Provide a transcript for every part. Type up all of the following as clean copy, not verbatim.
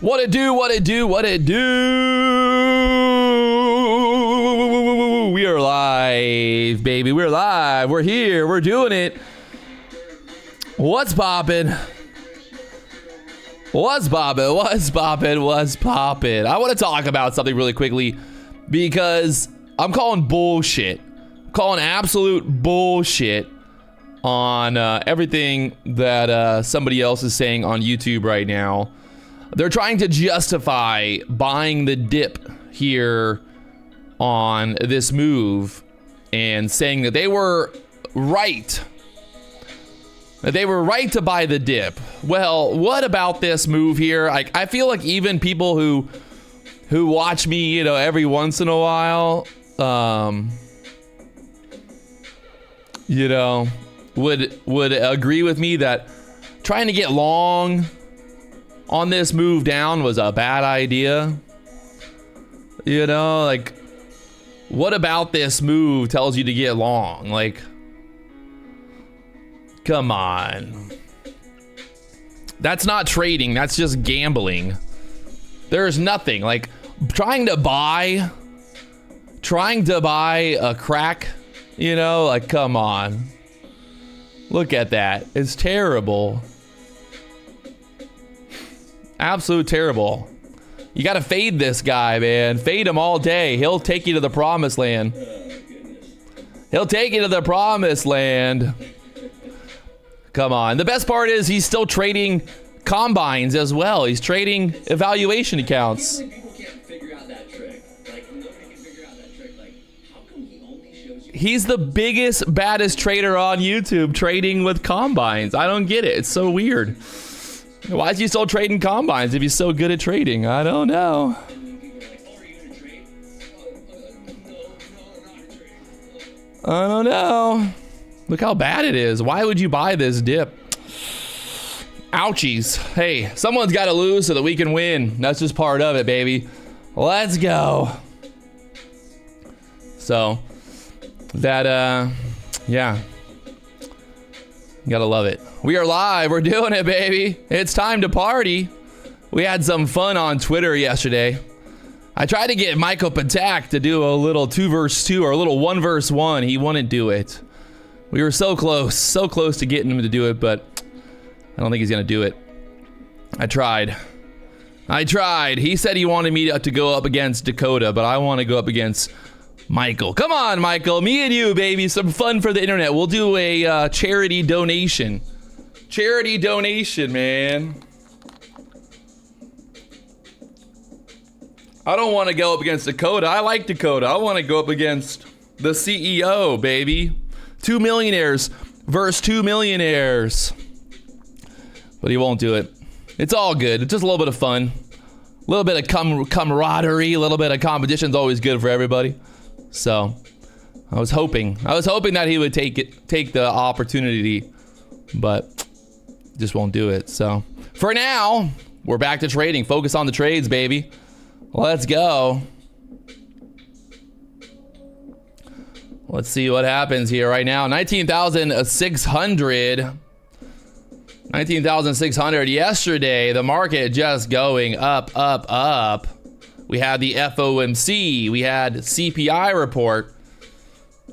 What it do, what it do, what it do. We are live, baby. We're live. We're here. We're doing it. What's poppin'? What's poppin'? What's poppin'? What's poppin'? I want to talk about something really quickly because I'm calling bullshit. I'm calling absolute bullshit on everything that somebody else is saying on YouTube right now. They're trying to justify buying the dip here on this move and saying that they were right. That they were right to buy the dip. Well, what about this move here? I feel like even people who watch me, you know, every once in a while, you know, would agree with me that trying to get long on this move down was a bad idea. You know, like, what about this move tells you to get long? Like, come on. That's not trading, that's just gambling. There's nothing like trying to buy a crack, you know, like, come on. Look at that. It's terrible. Absolute terrible. You gotta fade this guy, man. Fade him all day. He'll take you to the promised land. He'll take you to the promised land. Come on. The best part is he's still trading combines as well. He's trading evaluation accounts. People can't figure out that trick. Like, nobody can figure out that trick. Like, how come he only shows you? He's the biggest, baddest trader on YouTube trading with combines. I don't get it. It's so weird. Why is he still trading combines if he's so good at trading? I don't know. I don't know. Look how bad it is. Why would you buy this dip? Ouchies. Hey, someone's got to lose so that we can win. That's just part of it, baby. Let's go. So, that, yeah. You gotta love it. We are live. We're doing it, baby. It's time to party. We had some fun on Twitter yesterday. I tried to get Michael Patak to do a little 2 verse 2 or a little 1 verse 1. He wouldn't do it. We were so close to getting him to do it, but I don't think he's gonna do it. I tried. He said he wanted me to go up against Dakota, but I want to go up against Michael. Come on, Michael. Me and you, baby. Some fun for the internet. We'll do a charity donation. Charity donation, man. I don't want to go up against Dakota. I like Dakota. I want to go up against the CEO, baby. 2 millionaires versus 2 millionaires. But he won't do it. It's all good. It's just a little bit of fun. A little bit of camaraderie. A little bit of competition is always good for everybody. So, I was hoping that he would take the opportunity, but just won't do it. So, for now, we're back to trading. Focus on the trades, baby. Let's go. Let's see what happens here right now. 19,600. 19,600 yesterday. The market just going up, up, up. We had the FOMC. We had CPI report.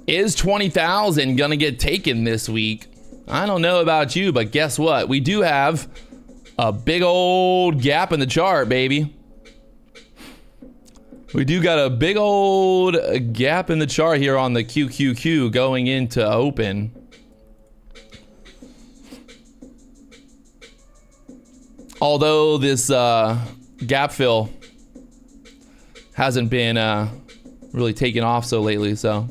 Is 20,000 gonna get taken this week? I don't know about you, but guess what? We do have a big old gap in the chart, baby. We do got a big old gap in the chart here on the QQQ going into open. Although this gap fill hasn't been really taken off so lately, so.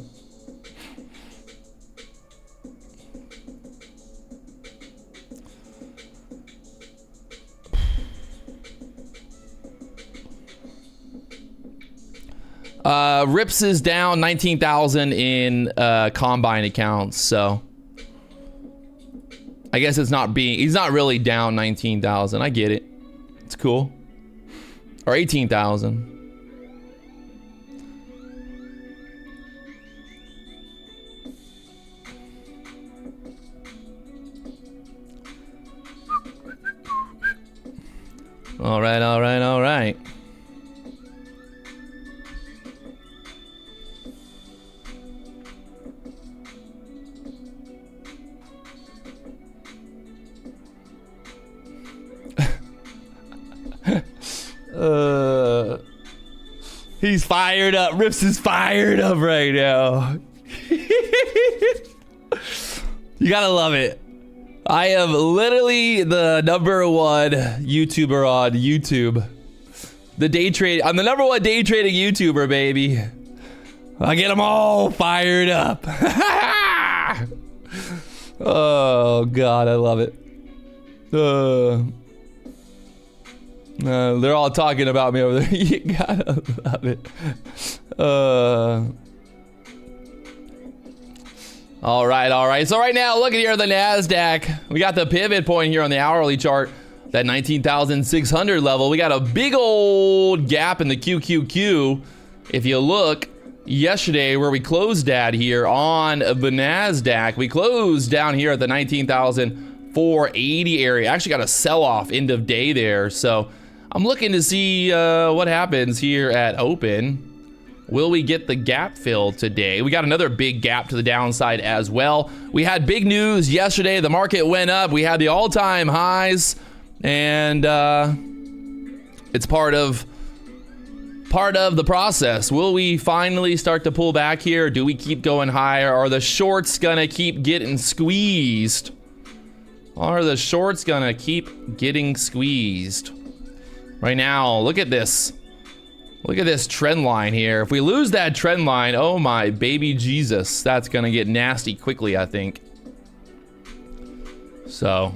Rips is down 19,000 in combine accounts, so. I guess he's not really down 19,000. I get it. It's cool. Or 18,000. All right, all right, all right. He's fired up. Rips is fired up right now. You gotta love it. I am literally the #1 YouTuber on YouTube. I'm the #1 day trading YouTuber, baby. I get them all fired up. Oh God, I love it. They're all talking about me over there. You gotta love it. All right, all right. So right now, look at here the NASDAQ. We got the pivot point here on the hourly chart, that 19,600 level. We got a big old gap in the QQQ. If you look yesterday where we closed at here on the NASDAQ, we closed down here at the 19,480 area. Actually got a sell-off end of day there. So I'm looking to see what happens here at open. Will we get the gap fill today? We got another big gap to the downside as well. We had big news yesterday. The market went up. We had the all-time highs, and it's part of the process. Will we finally start to pull back here? Do we keep going higher? Are the shorts gonna keep getting squeezed? Are the shorts gonna keep getting squeezed? Right now, look at this. Look at this trend line here. If we lose that trend line, oh my baby Jesus, that's gonna get nasty quickly, I think. So.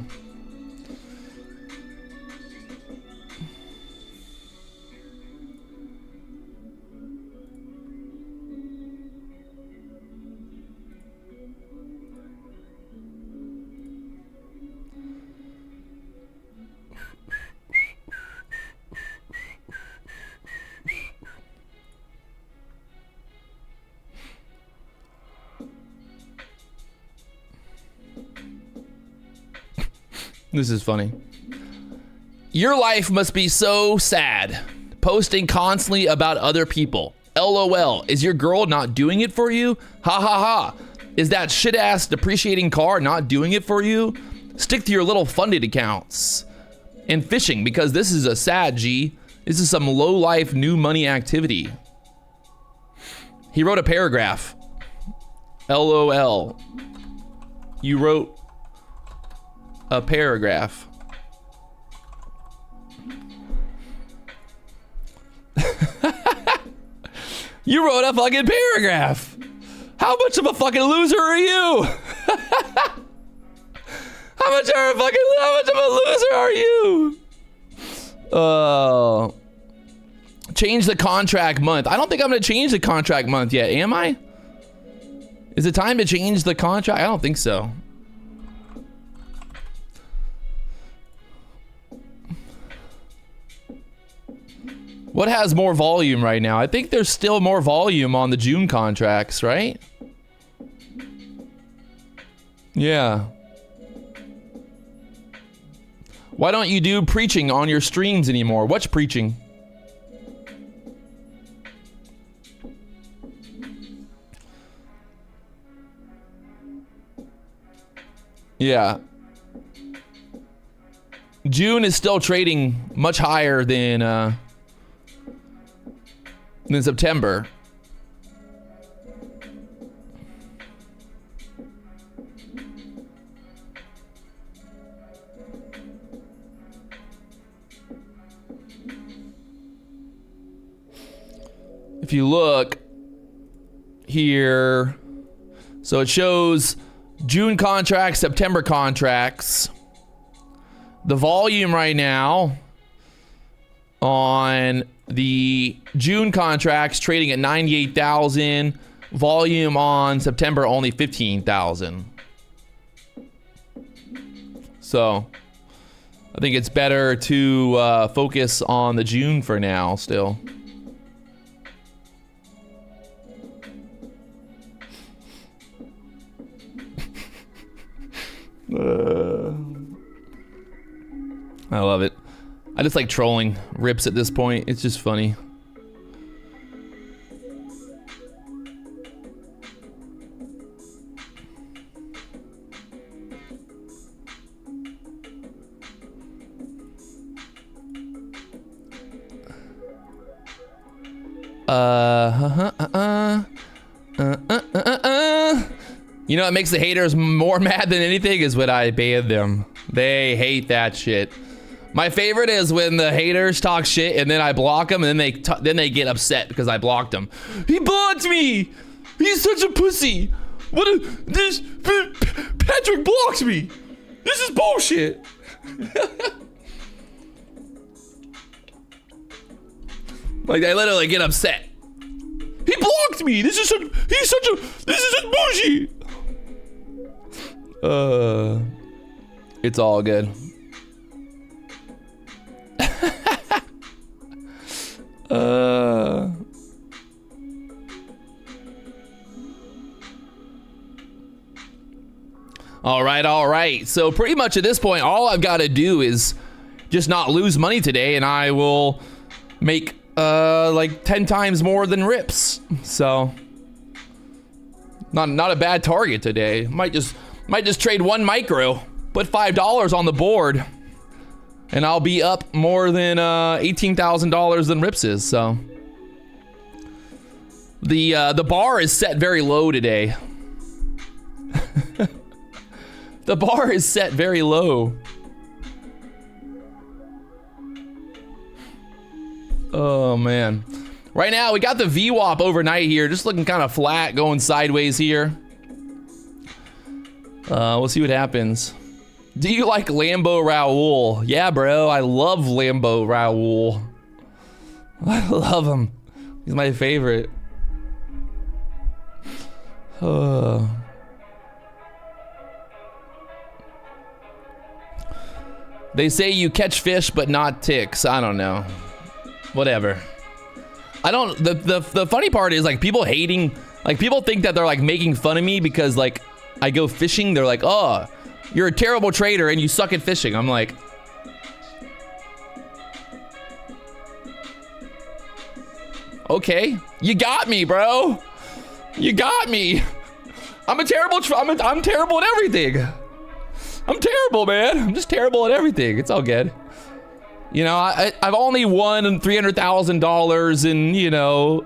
This is funny. Your life must be so sad, posting constantly about other people. LOL, is your girl not doing it for you? Ha ha ha. Is that shit ass depreciating car not doing it for you? Stick to your little funded accounts and fishing, because this is a sad G. This is some low life new money activity. He wrote a paragraph. LOL. You wrote a paragraph. You wrote a fucking paragraph. How much of a fucking loser are you? How much of a loser are you? Change the contract month. I don't think I'm gonna change the contract month yet, am I? Is it time to change the contract? I don't think so. What has more volume right now? I think there's still more volume on the June contracts, right? Yeah. Why don't you do preaching on your streams anymore? What's preaching? Yeah. June is still trading much higher than September. If you look here, so it shows June contracts, September contracts. The volume right now on the June contracts trading at 98,000. Volume on September only 15,000. So I think it's better to focus on the June for now still. I love it. I just like trolling rips at this point. It's just funny. You know what makes the haters more mad than anything is when I ban them. They hate that shit. My favorite is when the haters talk shit and then I block them and then they get upset because I blocked them. He blocked me. He's such a pussy. Patrick blocked me. This is bullshit. Like they literally get upset. He blocked me. This is such bullshit. It's all good. All right. So pretty much at this point, all I've got to do is just not lose money today, and I will make like 10 times more than rips. So not a bad target today. Might just trade one micro, put $5 on the board, and I'll be up more than $18,000 than rips is. So the bar is set very low today. The bar is set very low. Oh man. Right now we got the VWAP overnight here, just looking kind of flat, going sideways here. We'll see what happens. Do you like Lambo Raoul? Yeah, bro, I love Lambo Raoul. I love him. He's my favorite. They say you catch fish but not ticks. I don't know. Whatever. I don't. The funny part is like people hating. Like people think that they're like making fun of me because like I go fishing. They're like, oh, you're a terrible trader and you suck at fishing. I'm like, okay, you got me, bro. You got me. I'm a terrible. I'm terrible at everything. I'm terrible, man. I'm just terrible at everything. It's all good. You know, I've only won $300,000 in, you know,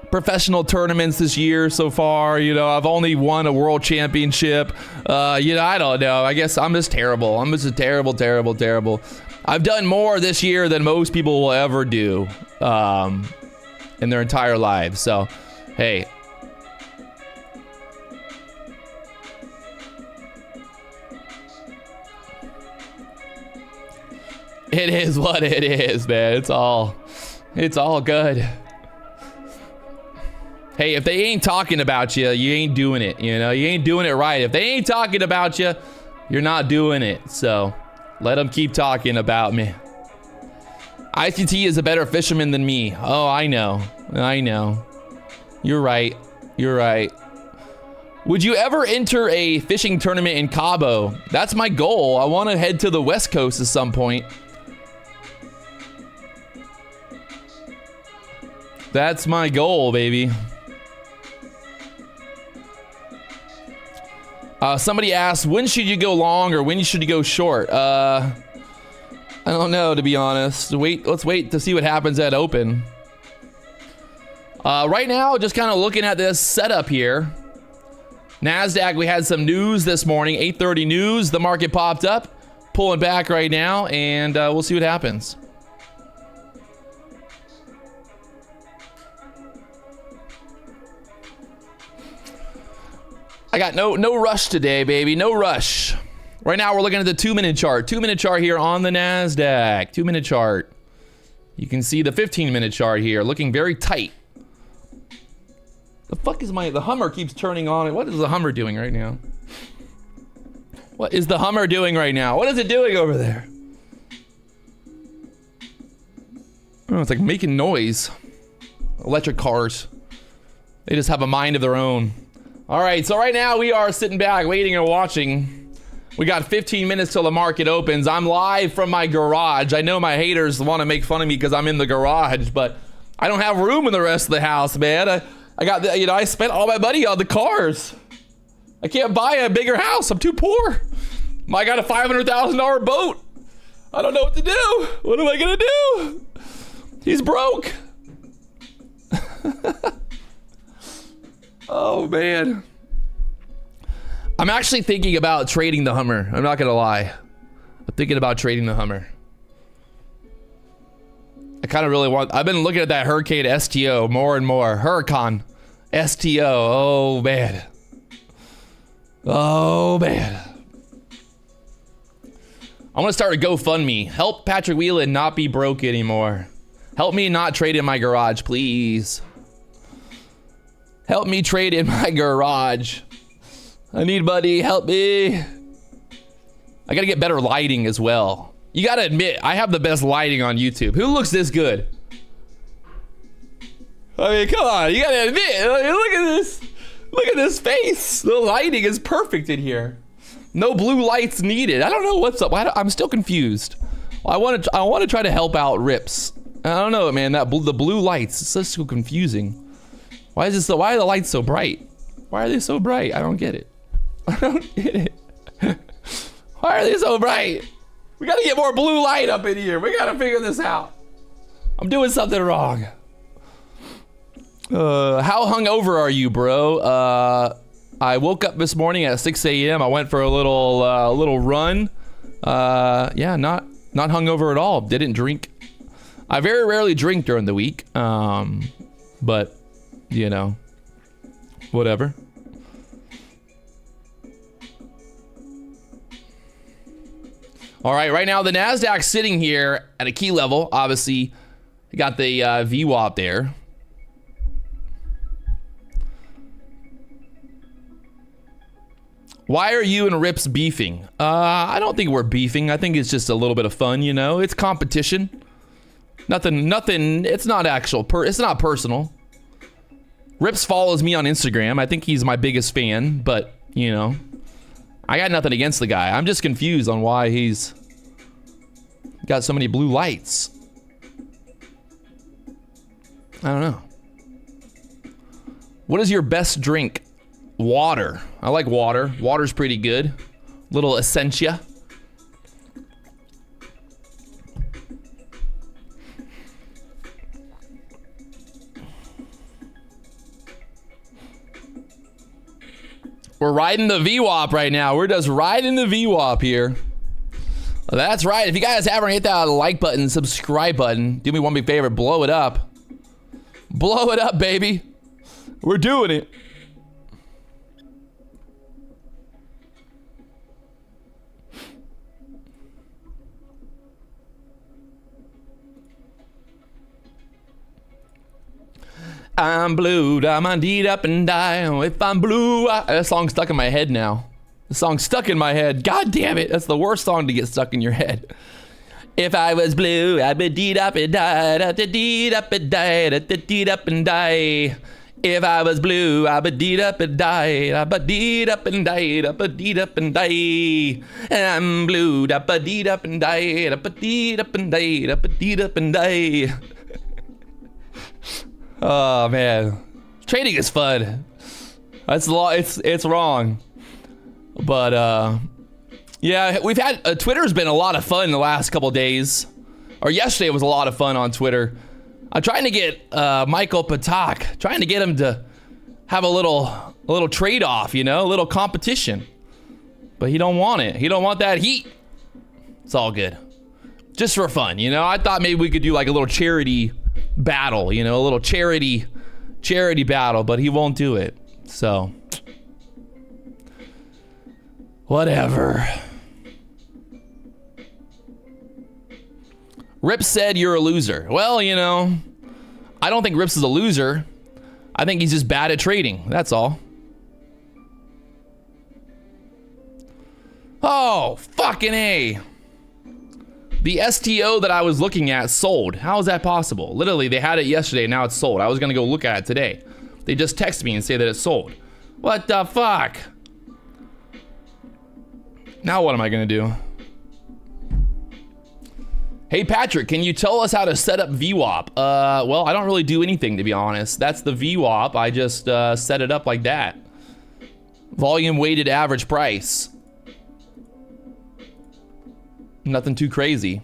professional tournaments this year so far. You know, I've only won a world championship. You know, I don't know. I guess I'm just terrible. I'm just a terrible. I've done more this year than most people will ever do in their entire lives. So, hey. It is what it is, man. It's all good. Hey, if they ain't talking about you, you ain't doing it. You know, you ain't doing it right. If they ain't talking about you, you're not doing it. So let them keep talking about me. ICT is a better fisherman than me. Oh, I know. You're right. Would you ever enter a fishing tournament in Cabo? That's my goal. I want to head to the West Coast at some point. That's my goal, baby. Somebody asked, when should you go long or when should you go short? I don't know, to be honest. Let's wait to see what happens at open. Right now, just kind of looking at this setup here. NASDAQ, we had some news this morning, 8:30 news. The market popped up, pulling back right now, and we'll see what happens. I got no rush today, baby. No rush. Right now, we're looking at the 2-minute chart. 2-minute chart here on the NASDAQ. 2-minute chart. You can see the 15-minute chart here, looking very tight. The fuck is the Hummer keeps turning on. What is the Hummer doing right now? What is the Hummer doing right now? What is it doing over there? Oh, it's like making noise. Electric cars. They just have a mind of their own. All right, so right now we are sitting back, waiting and watching We got 15 minutes till the market opens. I'm live from my garage. I know my haters want to make fun of me because I'm in the garage, but I don't have room in the rest of the house, man. I got, I spent all my money on the cars. I can't buy a bigger house. I'm too poor. I got a $500,000 boat. I don't know what to do. What am I gonna do? He's broke. Oh, man. I'm actually thinking about trading the Hummer. I'm not gonna lie. I'm thinking about trading the Hummer. I kind of really want... I've been looking at that Hurricane STO more and more. Huracan STO. Oh, man. Oh, man. I want to start a GoFundMe. Help Patrick Wieland not be broke anymore. Help me not trade in my garage, please. Help me trade in my garage. I need money. Help me. I gotta get better lighting as well. You gotta admit, I have the best lighting on YouTube. Who looks this good? I mean, come on. You gotta admit. Look at this. Look at this face. The lighting is perfect in here. No blue lights needed. I don't know what's up. I'm still confused. I want to try to help out Rips. I don't know, man. The blue lights. It's just so confusing. Why are the lights so bright? Why are they so bright? I don't get it. I don't get it. Why are they so bright? We gotta get more blue light up in here. We gotta figure this out. I'm doing something wrong. How hungover are you, bro? I woke up this morning at 6 a.m. I went for a little run. Yeah, not hungover at all. Didn't drink. I very rarely drink during the week. But you know, whatever. All right, right now the Nasdaq's sitting here at a key level. Obviously, you got the VWAP there. Why are you and Rips beefing? I don't think we're beefing. I think it's just a little bit of fun, you know. It's competition. Nothing. It's not actual. It's not personal. Rips follows me on Instagram. I think he's my biggest fan, but you know, I got nothing against the guy. I'm just confused on why he's got so many blue lights. I don't know. What is your best drink? Water. I like water. Water's pretty good. Little Essentia. We're riding the VWAP right now. We're just riding the VWAP here. That's right. If you guys haven't hit that like button, subscribe button, do me one big favor, blow it up. Blow it up, baby. We're doing it. I'm blue, I'm indeed up and die. If I'm blue, that song's stuck in my head now. The song's stuck in my head. God damn it, that's the worst song to get stuck in your head. If I was blue, I'd be deed up and die, deed up and die, deed up and die. If I was blue, I'd be deed up and die, I'd be deed up and die, I'd be deed up and die. I'm blue, I'd be deed up and die, I'd be deed up and die, I'd be deed up and die. Oh man, trading is fun. That's it's wrong, but yeah, we've had Twitter's been a lot of fun the last couple days, or yesterday was a lot of fun on Twitter. I'm trying to get Michael Patak, trying to get him to have a little trade off, you know, a little competition, but he don't want it. He don't want that heat. It's all good, just for fun, you know. I thought maybe we could do like a little charity battle, you know, a little charity battle, but he won't do it. So whatever. Rips said you're a loser. Well, you know, I don't think Rips is a loser. I think he's just bad at trading. That's all. Oh, fucking A. The STO that I was looking at sold. How is that possible? Literally, they had it yesterday, now it's sold. I was gonna go look at it today. They just text me and say that it's sold. What the fuck? Now what am I gonna do? Hey Patrick, can you tell us how to set up VWAP? Well, I don't really do anything, to be honest. That's the VWAP. I just set it up like that. Volume weighted average price. Nothing too crazy.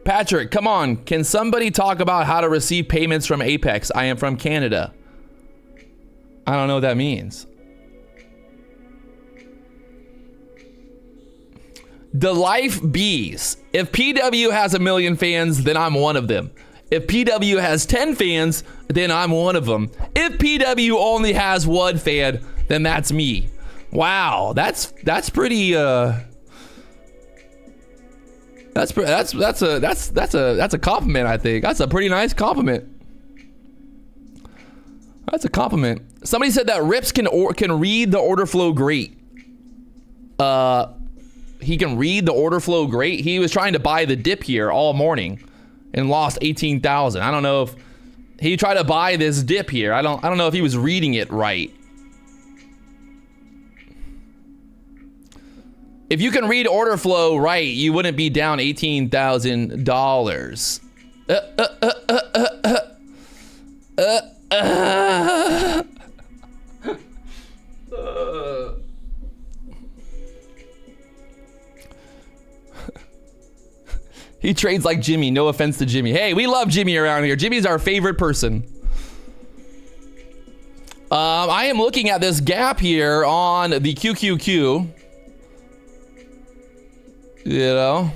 Patrick, come on. Can somebody talk about how to receive payments from Apex? I am from Canada. I don't know what that means. The Life Bees. If PW has 1 million fans, then I'm one of them. If PW has 10 fans, then I'm one of them. If PW only has 1 fan, then that's me. Wow, that's pretty That's a compliment, I think. That's a pretty nice compliment. That's a compliment. Somebody said that Rips can read the order flow great. He can read the order flow great. He was trying to buy the dip here all morning and lost 18,000. I don't know if he tried to buy this dip here. I don't know if he was reading it right. If you can read order flow right, you wouldn't be down $18,000. He trades like Jimmy. No offense to Jimmy. Hey, we love Jimmy around here. Jimmy's our favorite person. I am looking at this gap here on the QQQ. You know,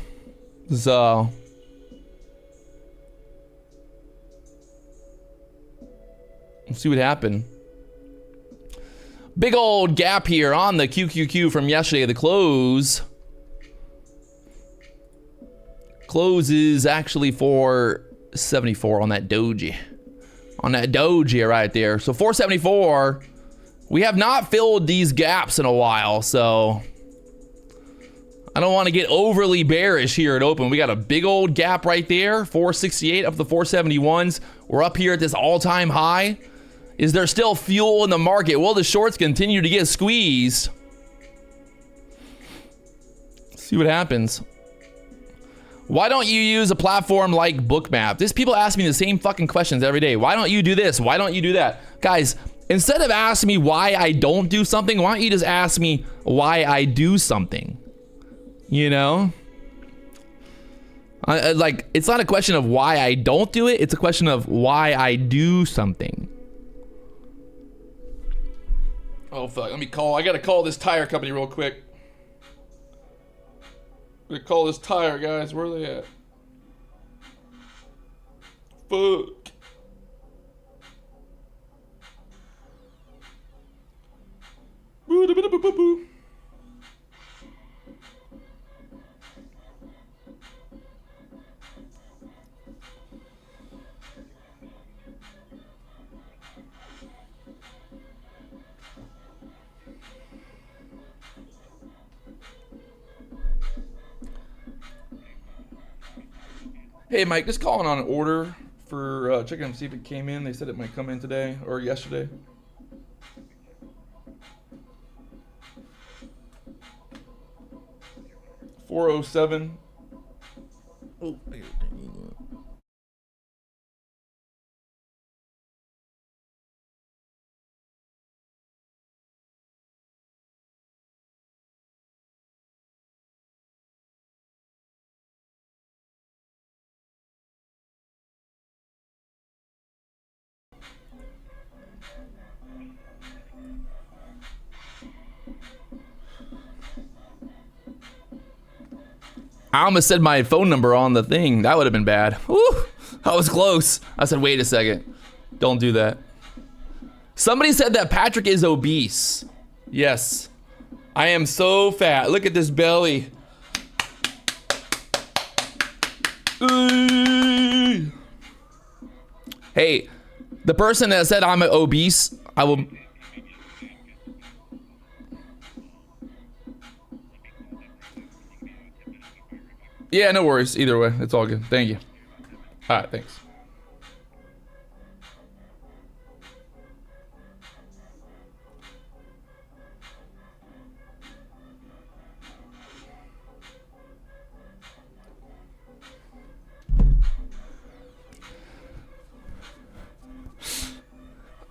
so let's see what happened. Big old gap here on the QQQ from yesterday. The close is actually 474 on that doji. On that doji right there. So 474. We have not filled these gaps in a while, so I don't want to get overly bearish here at open. We got a big old gap right there, 468 up to the 471s. We're up here at this all-time high. Is there still fuel in the market? Will the shorts continue to get squeezed? See what happens. Why don't you use a platform like Bookmap? These people ask me the same fucking questions every day. Why don't you do this? Why don't you do that? Guys, instead of asking me why I don't do something, why don't you just ask me why I do something? You know, like, it's not a question of why I don't do it. It's a question of why I do something. Oh, fuck. Let me call. I got to call this tire company real quick. I'm going to call this tire, guys. Where are they at? Fuck. Boo-da-ba-da-ba-ba-boo. Hey, Mike, just calling on an order for checking to see if it came in. They said it might come in today or yesterday. $407. Oh, I almost said my phone number on the thing. That would have been bad. Woo, I was close. I said, wait a second. Don't do that. Somebody said that Patrick is obese. Yes. I am so fat. Look at this belly. Hey, The person that said I'm obese, I will... Yeah, no worries. Either way, it's all good. Thank you. All right, thanks.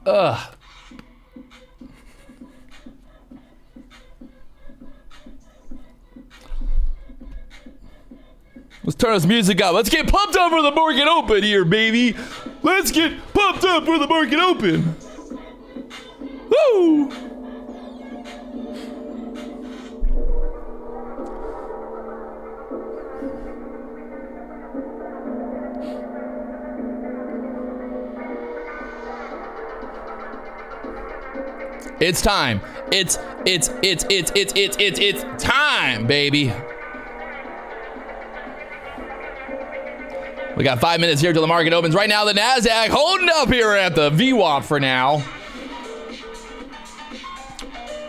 Ugh. Let's turn this music up. Let's get pumped up for the market open here, baby. Let's get pumped up for the market open. Woo! It's time. It's time, baby. We got 5 minutes here till the market opens. Right now, the NASDAQ holding up here at the VWAP for now.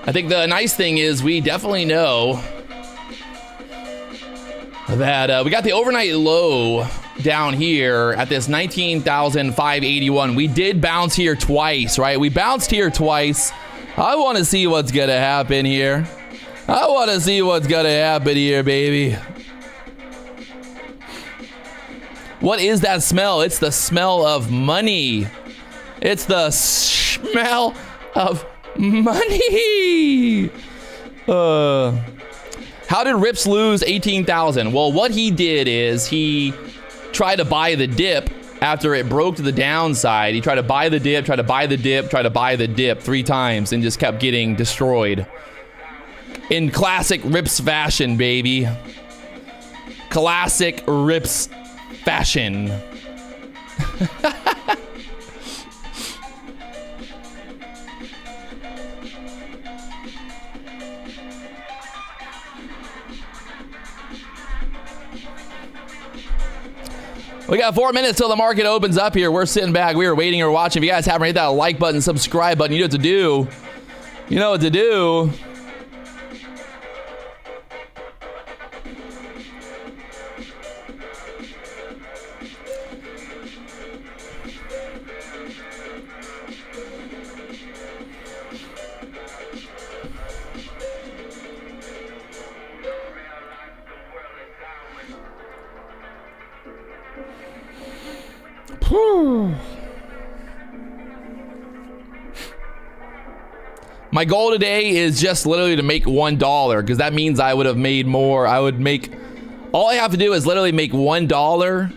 I think the nice thing is we definitely know that we got the overnight low down here at this 19,581. We did bounce here twice, right? We bounced here twice. I want to see what's going to happen here. I want to see what's going to happen here, baby. What is that smell? It's the smell of money. It's the smell of money. How did Rips lose 18,000? Well, what he did is he tried to buy the dip after it broke to the downside. He tried to buy the dip, tried to buy the dip, tried to buy the dip 3 times and just kept getting destroyed. In classic Rips fashion, baby. Classic Rips fashion. We got 4 minutes till the market opens up here. We're sitting back. We are waiting or watching. If you guys haven't hit that like button, subscribe button, you know what to do. You know what to do. My goal today is just literally to make $1 because that means I would have made more. I would make, all I have to do is literally make $1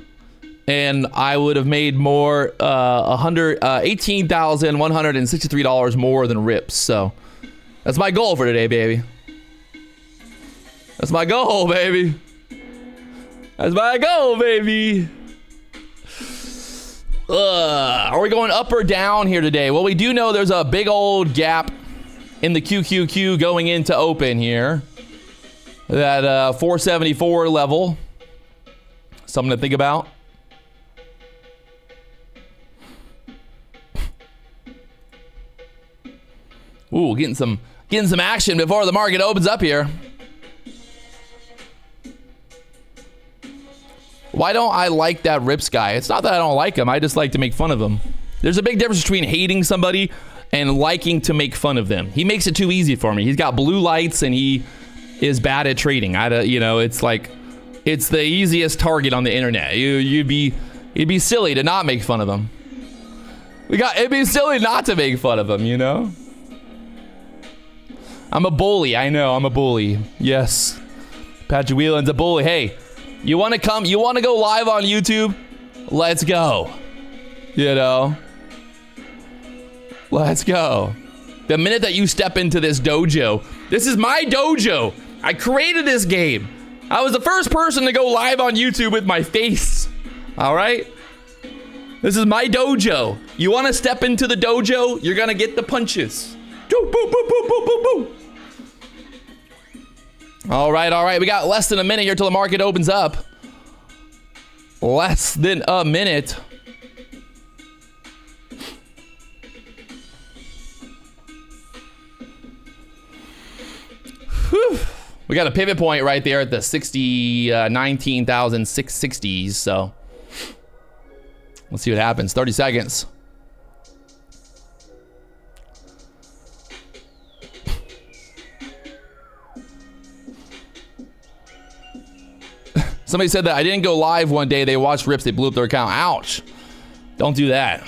and I would have made more, $18,163 more than Rips. So that's my goal for today, baby. That's my goal, baby. That's my goal, baby. Are we going up or down here today? Well, we do know there's a big old gap in the QQQ going into open here. That 474 level. Something to think about. Ooh, getting some action before the market opens up here. Why don't I like that Rips guy? It's not that I don't like him. I just like to make fun of him. There's a big difference between hating somebody and liking to make fun of them. He makes it too easy for me. He's got blue lights and he is bad at trading. You know, it's like, it's the easiest target on the internet. It'd be silly to not make fun of him. It'd be silly not to make fun of him, you know? I'm a bully. I know, I'm a bully. Yes. Patrick Wieland's a bully. Hey, you want to come? You want to go live on YouTube? Let's go. You know? Let's go. The minute that you step into this dojo, this is my dojo. I created this game. I was the first person to go live on YouTube with my face. All right? This is my dojo. You want to step into the dojo? You're going to get the punches. Boom, boom, boom, boom, boom, boom, boom. All right. We got less than a minute here till the market opens up. Less than a minute. We got a pivot point right there at the 19,660s. So let's see what happens. 30 seconds. Somebody said that I didn't go live one day. They watched rips. They blew up their account. Ouch. Don't do that.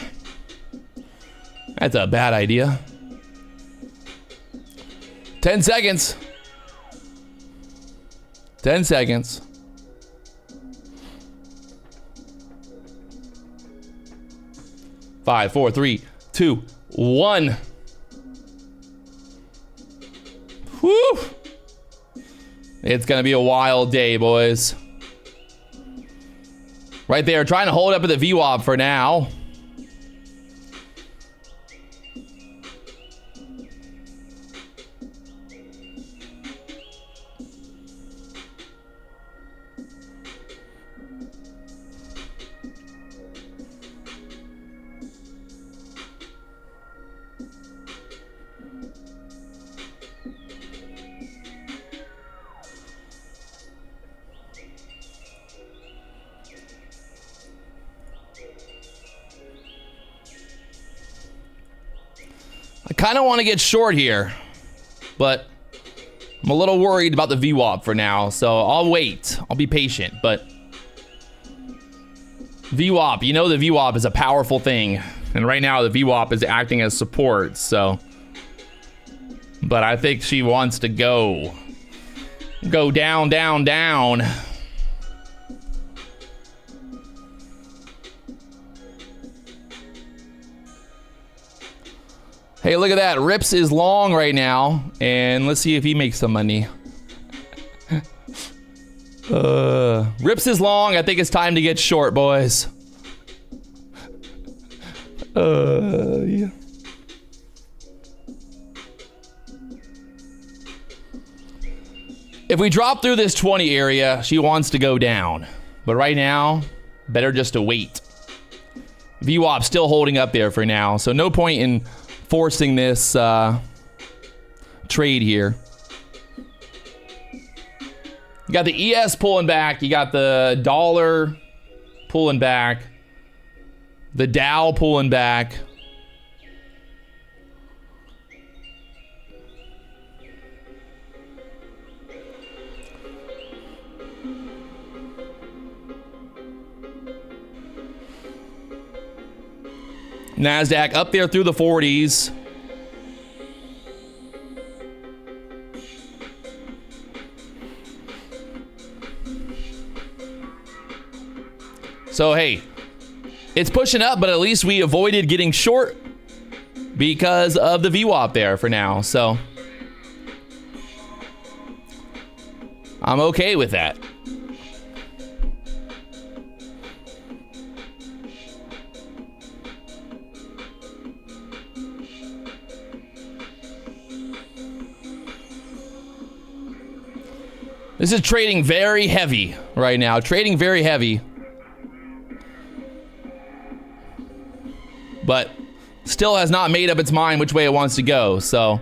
That's a bad idea. 10 seconds. 10 seconds. Five, four, three, two, one. Whew. It's going to be a wild day, boys. Right there, trying to hold up at the VWAP for now. I kind of want to get short here, but I'm a little worried about the VWAP for now, so I'll wait. I'll be patient, but VWAP, you know the VWAP is a powerful thing, and right now the VWAP is acting as support, so. But I think she wants to go down, down, down. Hey, look at that. Rips is long right now. And let's see if he makes some money. Rips is long. I think it's time to get short, boys. Yeah. If we drop through this 20 area, she wants to go down. But right now, better just to wait. VWAP still holding up there for now. So no point in forcing this trade here. You got the ES pulling back. You got the dollar pulling back. The Dow pulling back. NASDAQ up there through the 40s. So, hey, it's pushing up, but at least we avoided getting short because of the VWAP there for now. So, I'm okay with that. This is trading very heavy right now. Trading very heavy. But still has not made up its mind which way it wants to go. So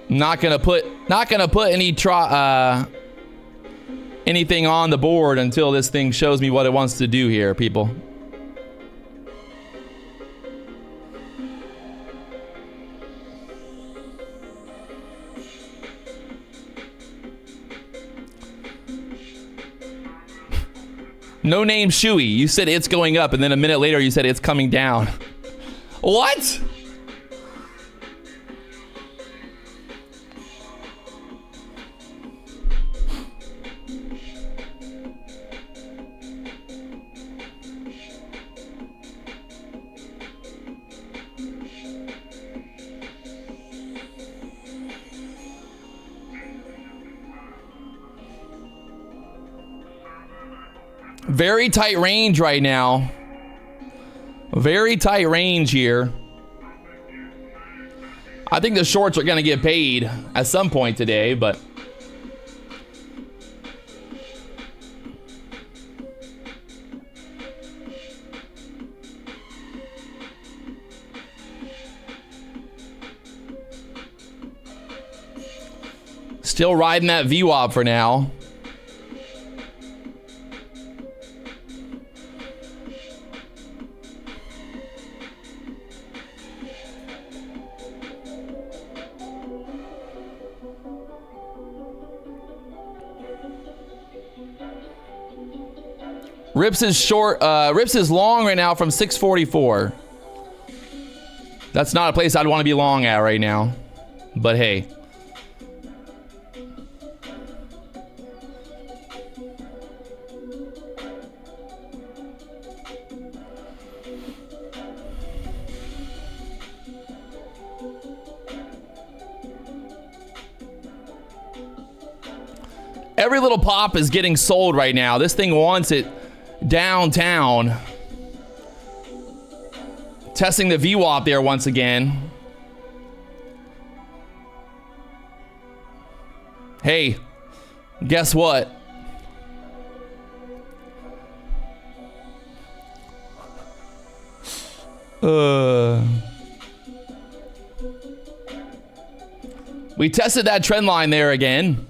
not gonna put anything on the board until this thing shows me what it wants to do here, people. No name Shuey. You said it's going up, and then a minute later you said it's coming down. What? Very tight range right now. Very tight range here. I think the shorts are going to get paid at some point today, but Still riding that VWAP for now. Rips is short. Rips is long right now from 644. That's not a place I'd want to be long at right now. But hey. Every little pop is getting sold right now. This thing wants it downtown. Testing the VWAP there once again. Hey, guess what? We tested that trend line there again.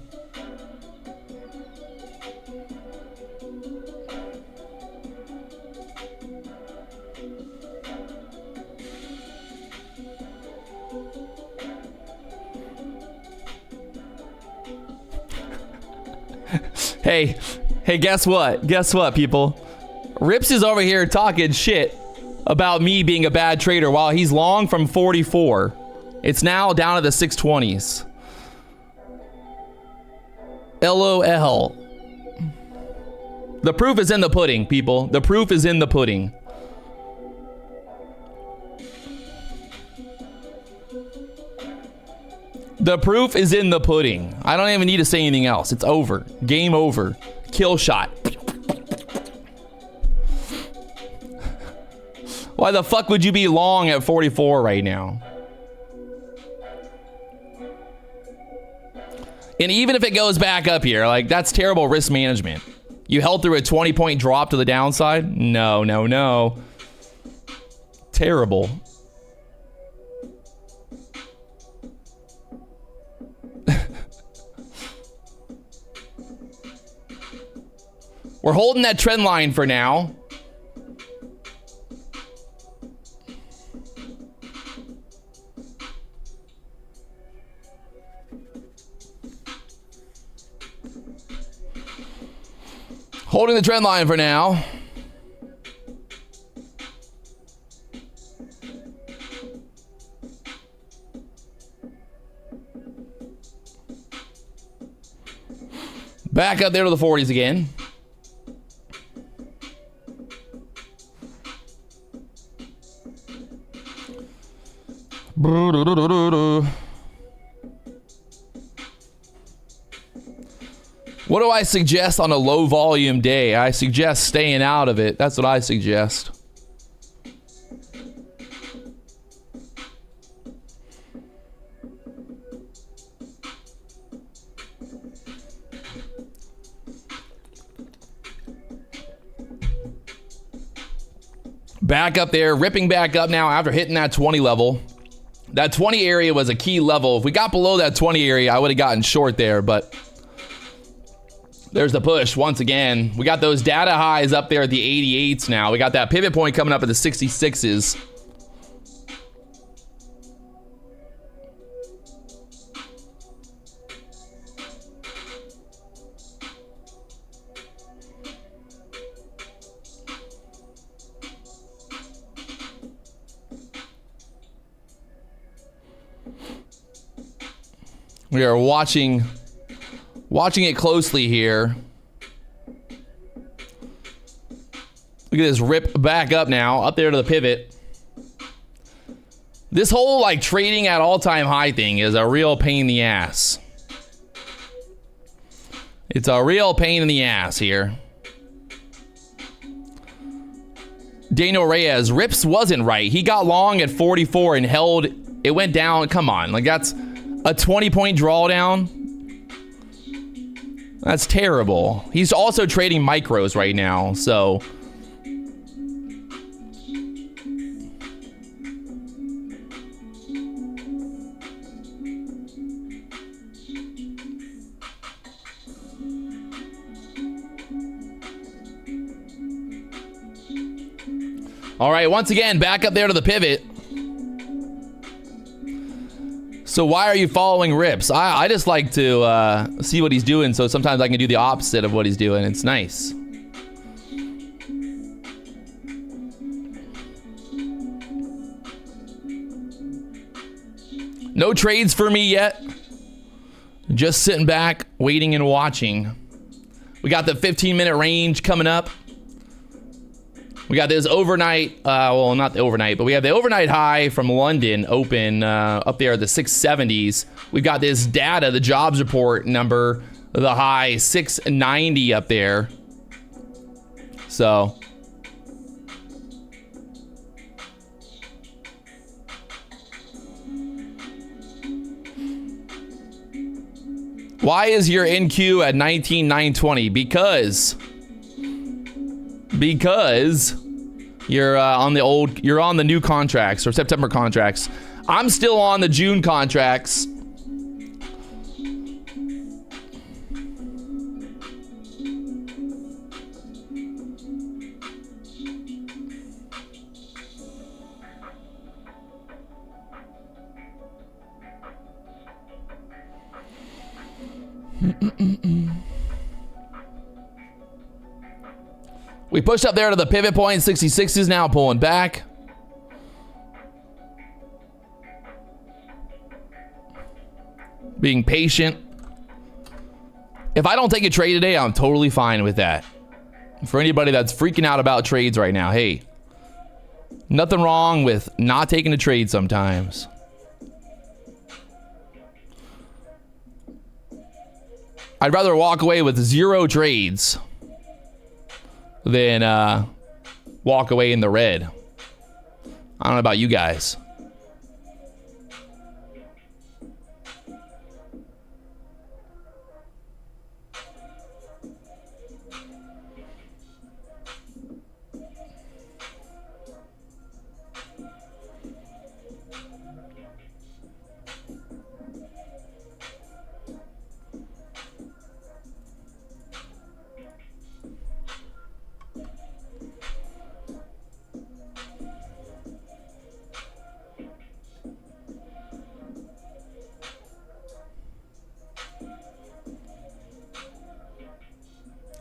Hey, guess what? Guess what, people? Rips is over here talking shit about me being a bad trader while he's long from 44. It's now down to the 620s. LOL. The proof is in the pudding, people. The proof is in the pudding. The proof is in the pudding. I don't even need to say anything else. It's over. Game over. Kill shot. Why the fuck would you be long at 44 right now? And even if it goes back up here, like, that's terrible risk management. You held through a 20-point drop to the downside? No, no, no. Terrible. We're holding that trend line for now. Holding the trend line for now. Back up there to the 40s again. What do I suggest on a low volume day? I suggest staying out of it. That's what I suggest. Back up there, ripping back up now after hitting that 20 level. That 20 area was a key level. If we got below that 20 area, I would have gotten short there, but there's the push once again. We got those data highs up there at the 88s now. We got that pivot point coming up at the 66s. We are watching it closely here. Look at this rip back up now, up there to the pivot. This whole like trading at all-time high thing is a real pain in the ass. It's a real pain in the ass here. Daniel Reyes, Rips wasn't right. He got long at 44 and held, it went down. Come on, like that's a 20-point drawdown. That's terrible. He's also trading micros right now, so. All right, once again, back up there to the pivot. So why are you following Rips? I just like to see what he's doing, so sometimes I can do the opposite of what he's doing. It's nice. No trades for me yet. Just sitting back, waiting and watching. We got the 15-minute range coming up. We got this overnight, well, not the overnight, but we have the overnight high from London open up there at the 670s. We've got this data, the jobs report number, the high 690 up there. So why is your NQ at 19,920? Because you're on the new contracts or September contracts. I'm still on the June contracts. We pushed up there to the pivot point. 66 is now pulling back. Being patient. If I don't take a trade today, I'm totally fine with that. For anybody that's freaking out about trades right now, hey, nothing wrong with not taking a trade sometimes. I'd rather walk away with 0 trades than walk away in the red. I don't know about you guys.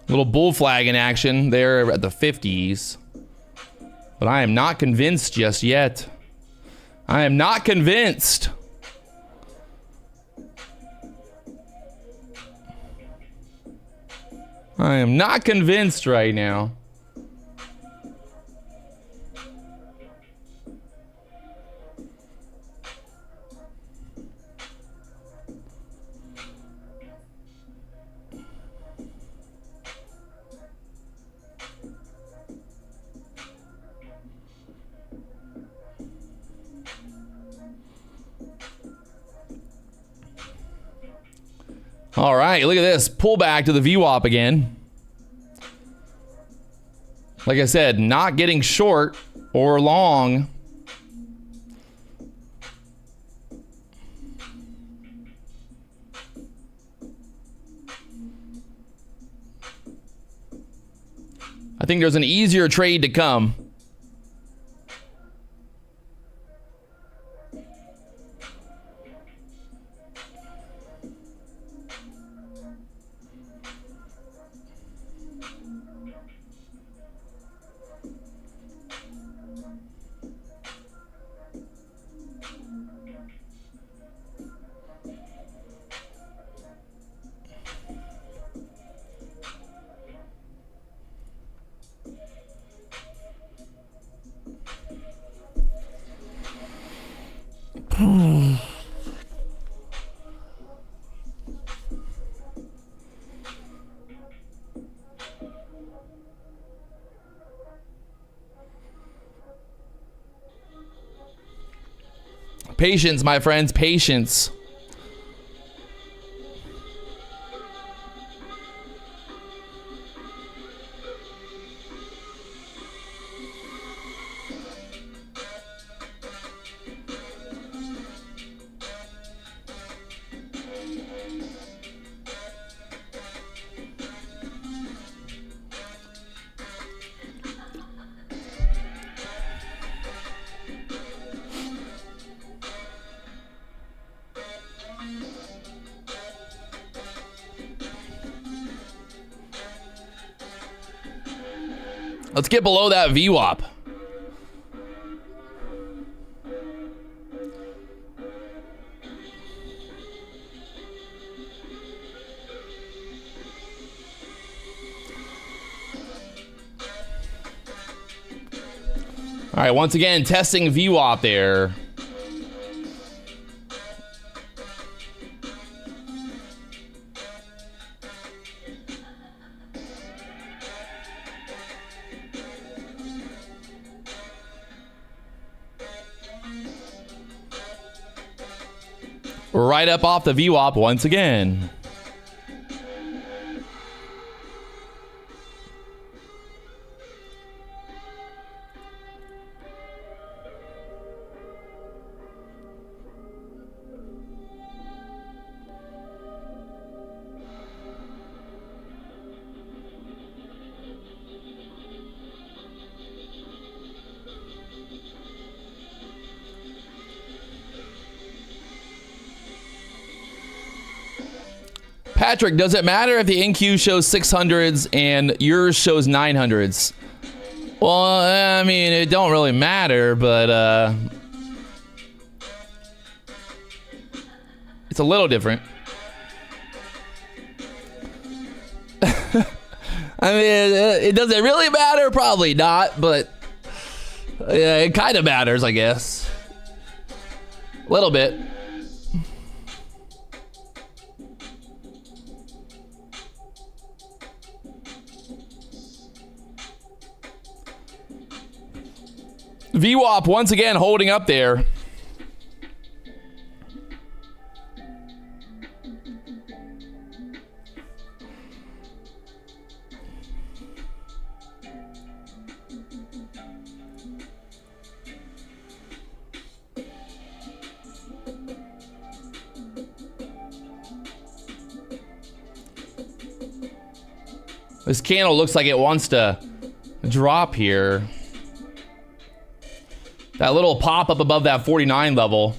Little bull flag in action there at the 50s. But I am not convinced just yet. I am not convinced. I am not convinced right now. All right, look at this. Pull back to the VWAP again. Like I said, not getting short or long. I think there's an easier trade to come. Patience, my friends, patience. Let's get below that VWAP. All right, once again, testing VWAP there. Right up off the VWAP once again. Patrick, does it matter if the NQ shows 600s and yours shows 900s? Well, I mean, it don't really matter, but it's a little different. I mean, it does it really matter? Probably not, but yeah, it kind of matters, I guess. A little bit. VWAP once again holding up there. This candle looks like it wants to drop here. That little pop up above that 49 level.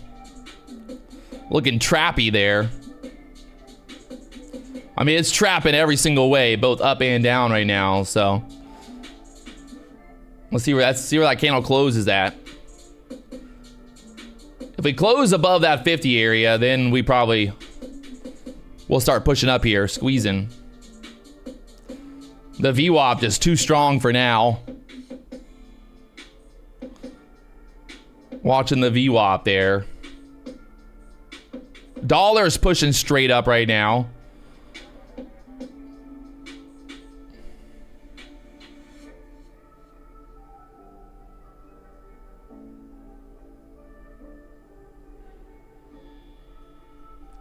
Looking trappy there. I mean, it's trapping every single way, both up and down right now, so. Let's see where that candle closes at. If we close above that 50 area, then we probably will start pushing up here, squeezing. The VWAP just too strong for now. Watching the VWAP there. Dollar's pushing straight up right now.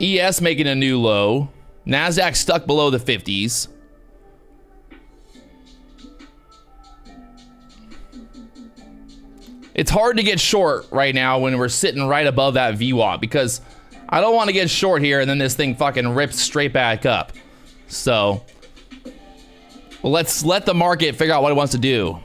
ES making a new low. NASDAQ stuck below the 50s. It's hard to get short right now when we're sitting right above that VWAP because I don't want to get short here and then this thing fucking rips straight back up. So let's let the market figure out what it wants to do.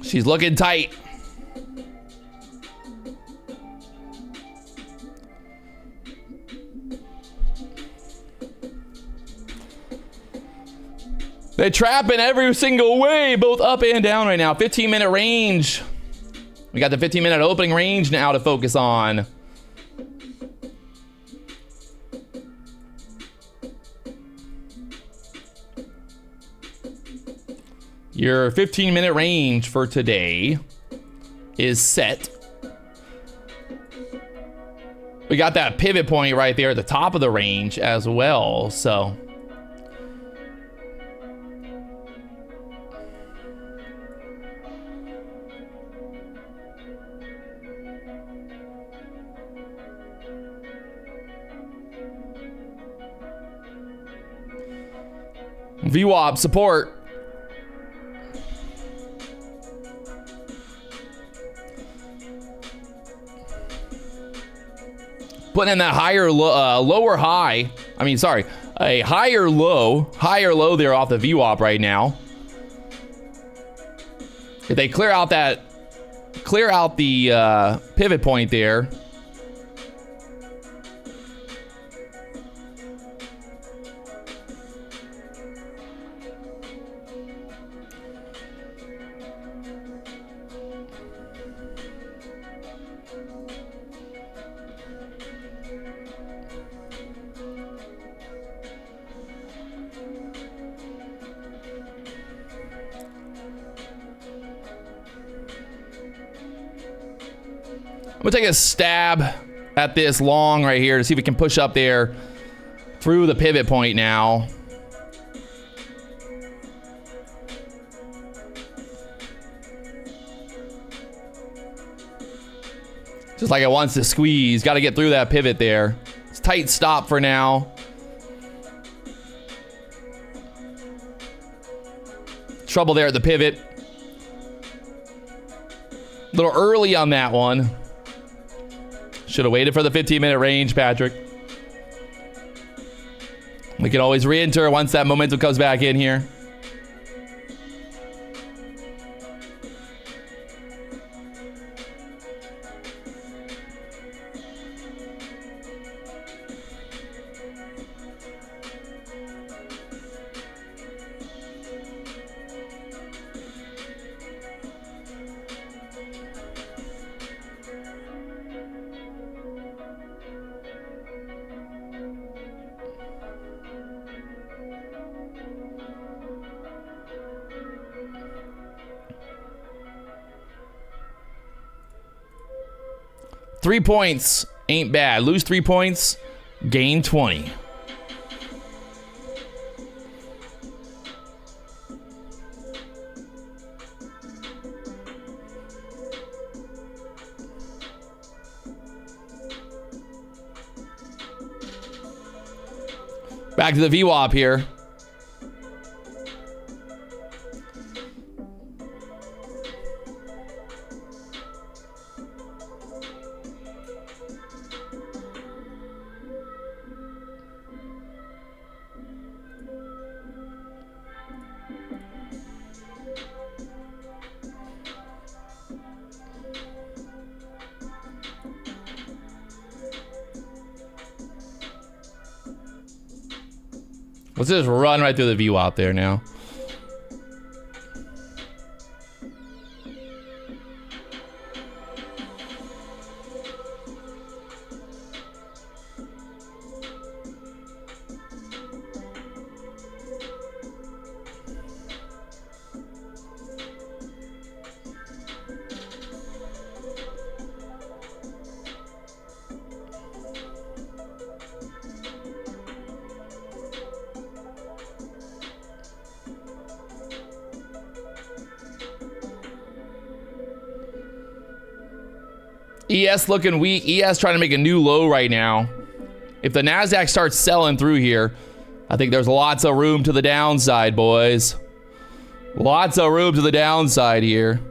She's looking tight. They're trapping every single way, both up and down right now. 15-minute range. We got the 15-minute opening range now to focus on. Your 15-minute range for today is set. We got that pivot point right there at the top of the range as well, so. VWAP support. Putting in that lower high. I mean, sorry, a higher low there off the VWAP right now. If they clear out the pivot point there, I'm gonna take a stab at this long right here to see if we can push up there through the pivot point now. Just like it wants to squeeze. Got to get through that pivot there. It's tight stop for now. Trouble there at the pivot. A little early on that one. Should have waited for the 15-minute range, Patrick. We can always re-enter once that momentum comes back in here. Three points ain't bad. Lose 3 points, gain 20. Back to the VWAP here. Let's just run right through the VWAP there now. ES looking weak. ES trying to make a new low right now. If the NASDAQ starts selling through here, I think there's lots of room to the downside, boys. Lots of room to the downside here.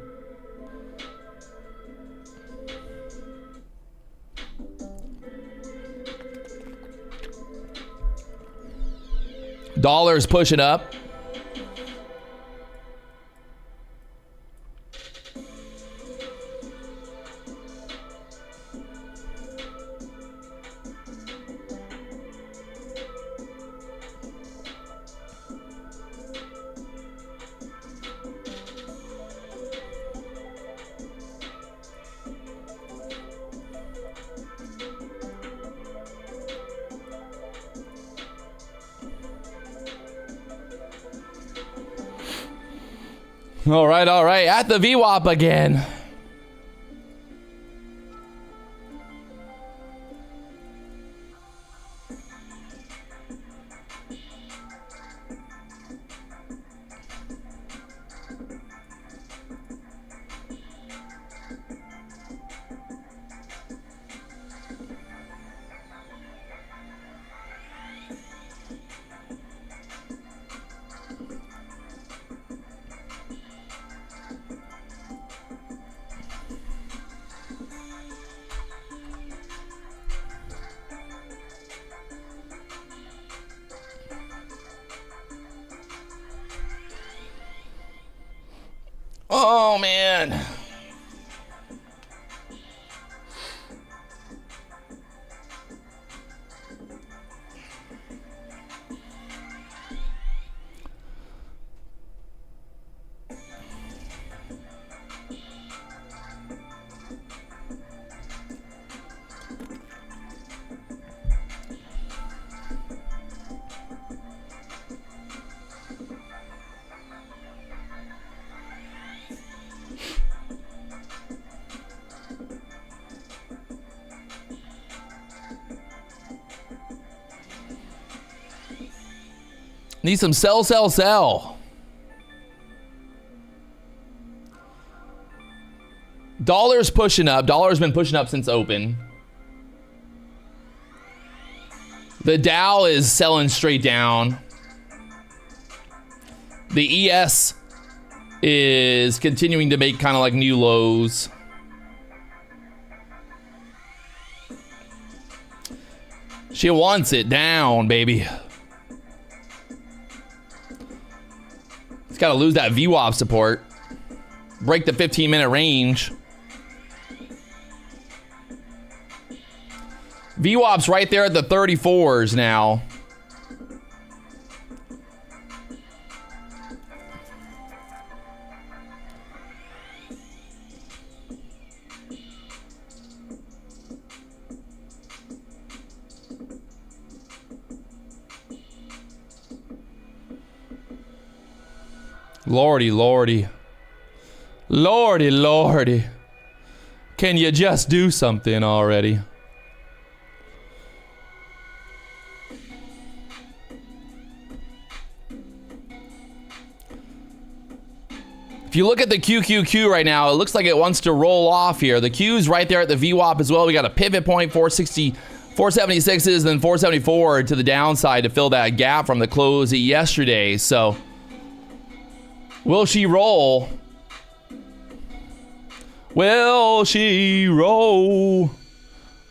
Dollar's pushing up. All right. At the VWAP again. Oh, man. Need some sell, sell, sell. Dollar's pushing up. Dollar's been pushing up since open. The Dow is selling straight down. The ES is continuing to make kind of like new lows. She wants it down, baby. It's got to lose that VWAP support. Break the 15-minute range. VWAP's right there at the 34s now. Lordy, lordy. Lordy, lordy. Can you just do something already? If you look at the QQQ right now, it looks like it wants to roll off here. The Q's right there at the VWAP as well. We got a pivot point, 460, 476s, then 474 to the downside to fill that gap from the close yesterday. So, will she roll? Will she roll?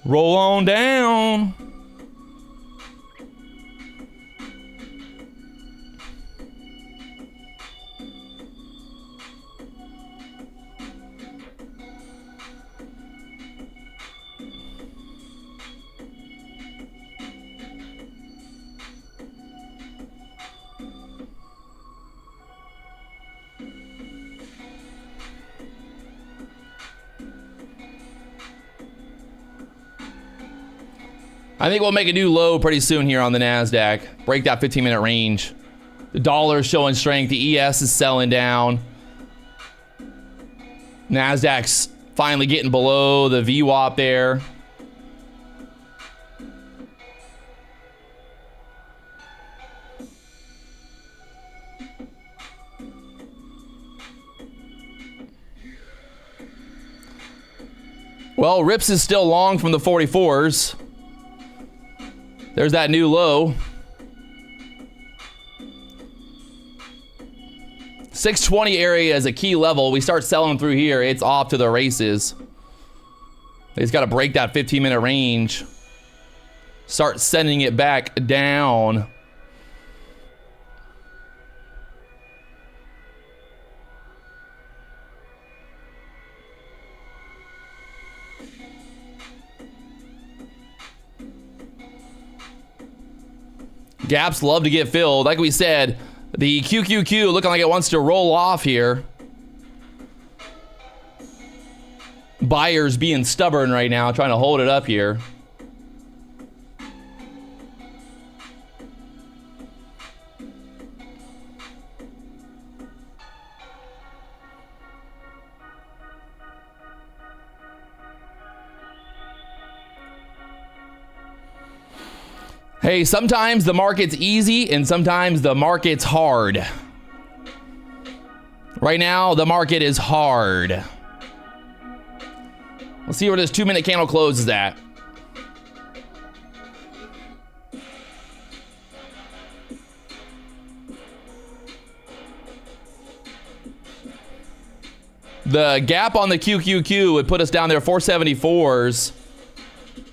Roll on down. I think we'll make a new low pretty soon here on the NASDAQ. Break that 15-minute range. The dollar's showing strength. The ES is selling down. NASDAQ's finally getting below the VWAP there. Well, Rips is still long from the 44s. There's that new low. 620 area is a key level. We start selling through here, it's off to the races. It's got to break that 15-minute range. Start sending it back down. Gaps love to get filled. Like we said, the QQQ looking like it wants to roll off here. Buyers being stubborn right now, trying to hold it up here. Hey, sometimes the market's easy and sometimes the market's hard. Right now, the market is hard. Let's see where this 2-minute candle close is at. The gap on the QQQ would put us down there 474s.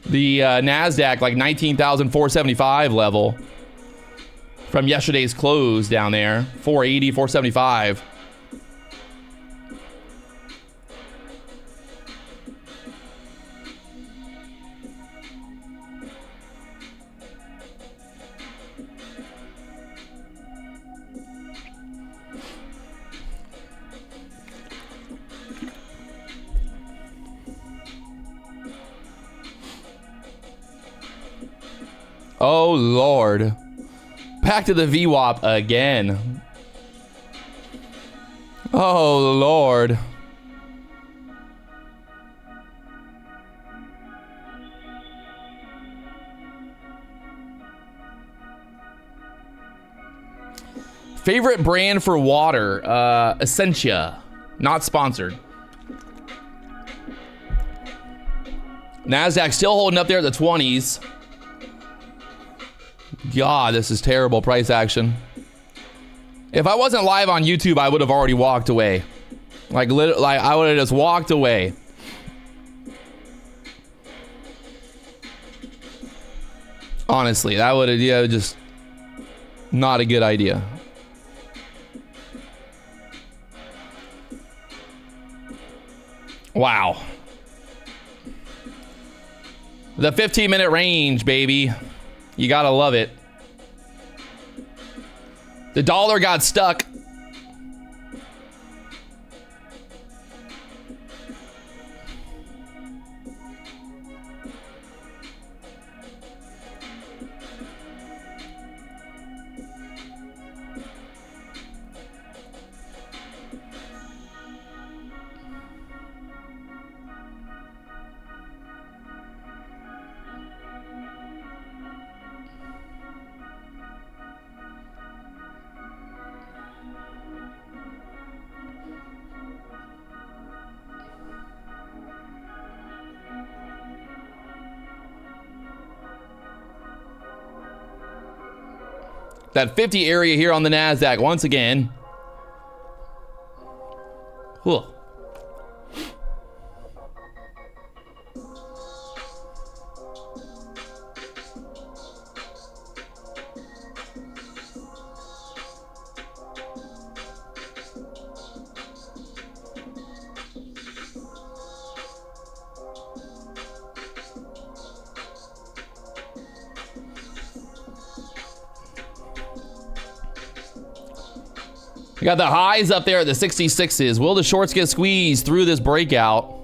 The NASDAQ like 19,475 level from yesterday's close down there. 480, 475. Oh, Lord. Back to the VWAP again. Oh, Lord. Favorite brand for water? Essentia. Not sponsored. NASDAQ still holding up there at the 20s. God, this is terrible price action. If I wasn't live on YouTube, I would have already walked away. Like I would have just walked away. Honestly, that would have just not a good idea. Wow. The 15-minute range, baby. You gotta love it. The dollar got stuck. That 50 area here on the NASDAQ once again. Whew. We got the highs up there at the 66s. Will the shorts get squeezed through this breakout?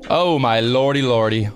Oh my lordy lordy.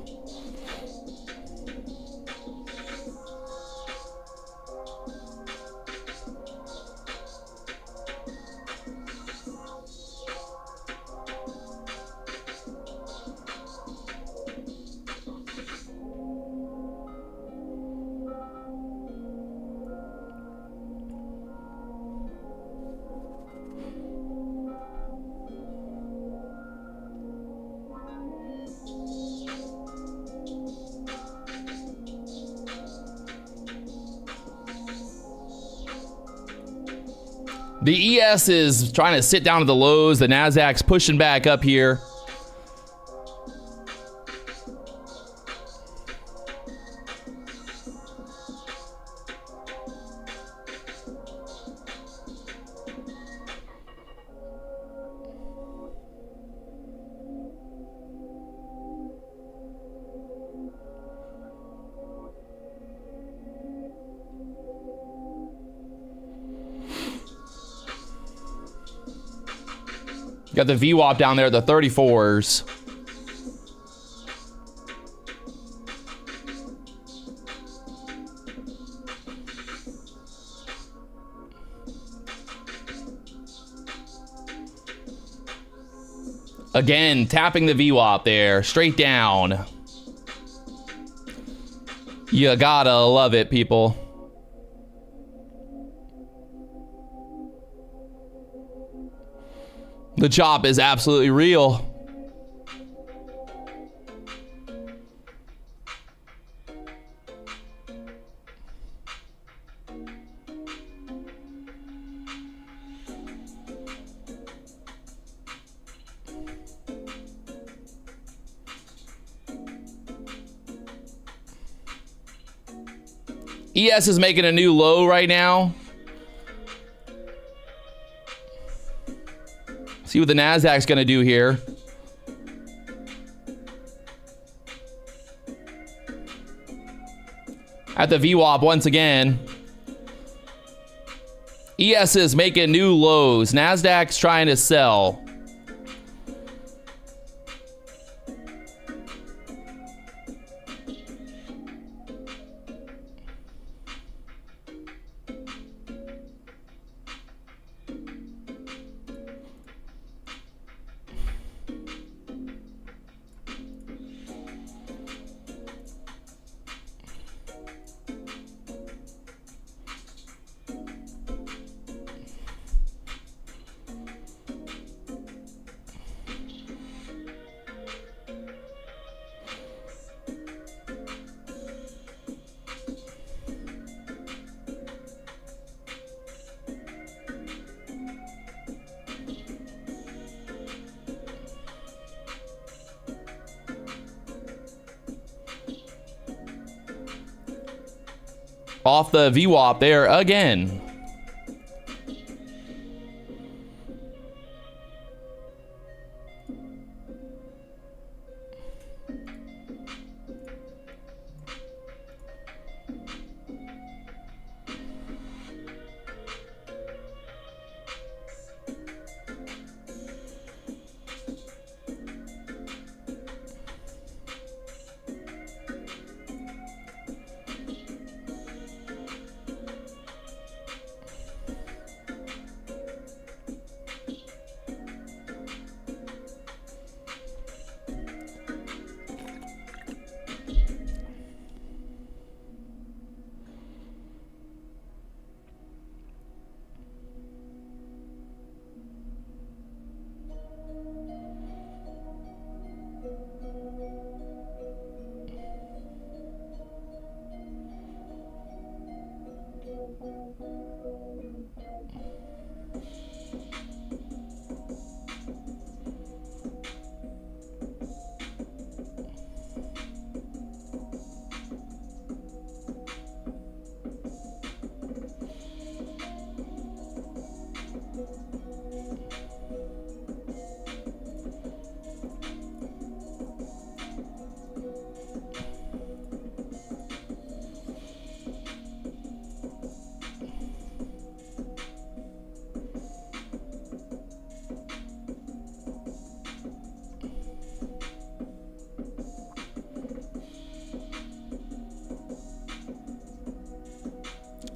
The ES is trying to sit down at the lows. The NASDAQ's pushing back up here. Got the VWAP down there, the 34s. Again, tapping the VWAP there, straight down. You gotta love it, people. The chop is absolutely real. ES is making a new low right now. See what the NASDAQ's going to do here. at the VWAP once again. ES is making new lows. NASDAQ's trying to sell. Off the VWAP there again.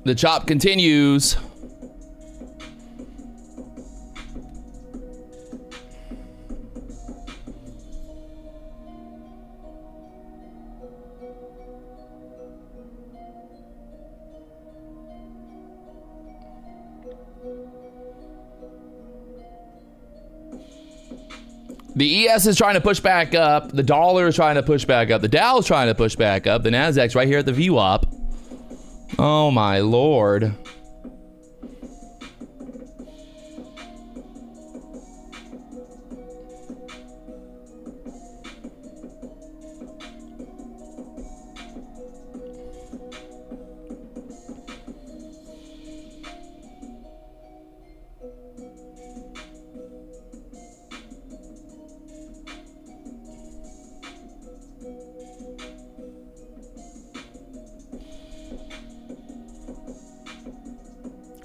The chop continues. The ES is trying to push back up. The dollar is trying to push back up. The Dow is trying to push back up. The NASDAQ's right here at the VWAP. Oh my Lord.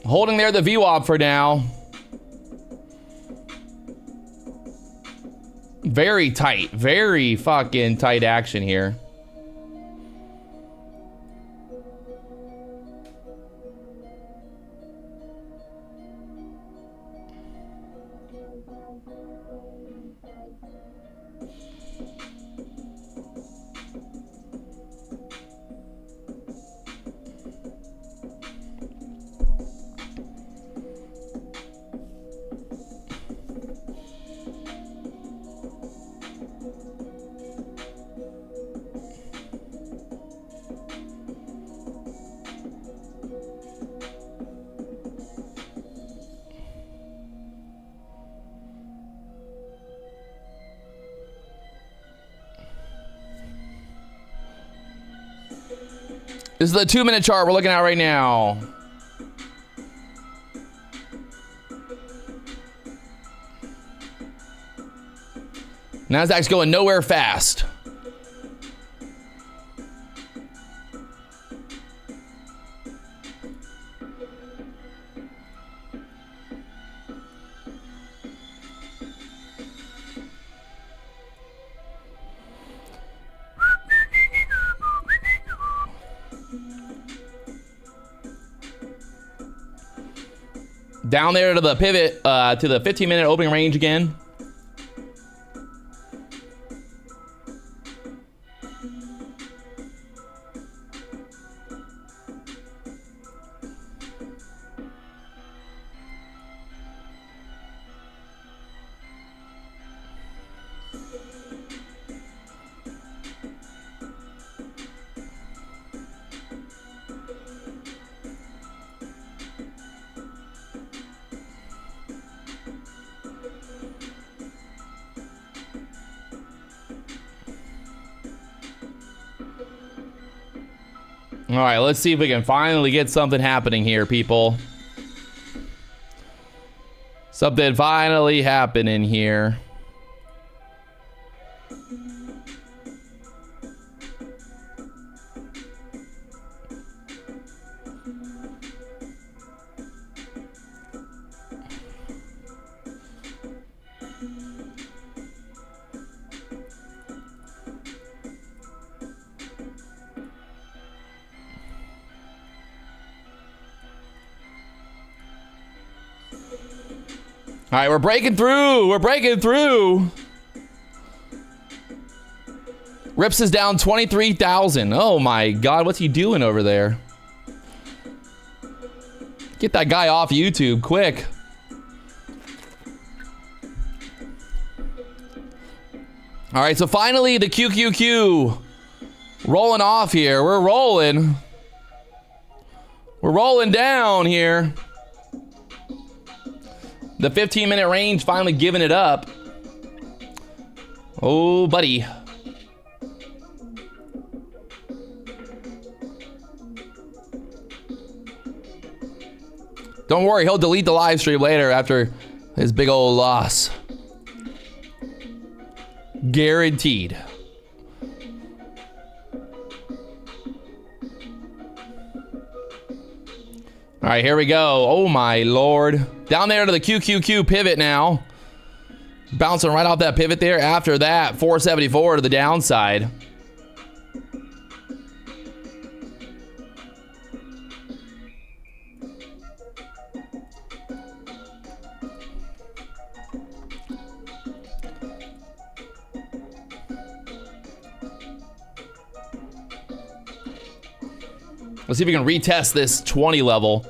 Holding there the VWAP for now. Very tight. Very fucking tight action here. This is the 2-minute chart we're looking at right now. NASDAQ's going nowhere fast. Down there to the pivot, to the 15-minute opening range again. All right, let's see if we can finally get something happening here, people. Something finally happening here. All right, we're breaking through. We're breaking through. Rips is down 23,000. Oh my God, what's he doing over there? Get that guy off YouTube, quick. All right, so finally the QQQ rolling off here. We're rolling. We're rolling down here. The 15-minute range finally giving it up. Oh, buddy. Don't worry, he'll delete the live stream later after his big old loss. Guaranteed. All right, here we go. Oh, my Lord. Down there to the QQQ pivot now. Bouncing right off that pivot there. After that, 474 to the downside. Let's see if we can retest this 20 level.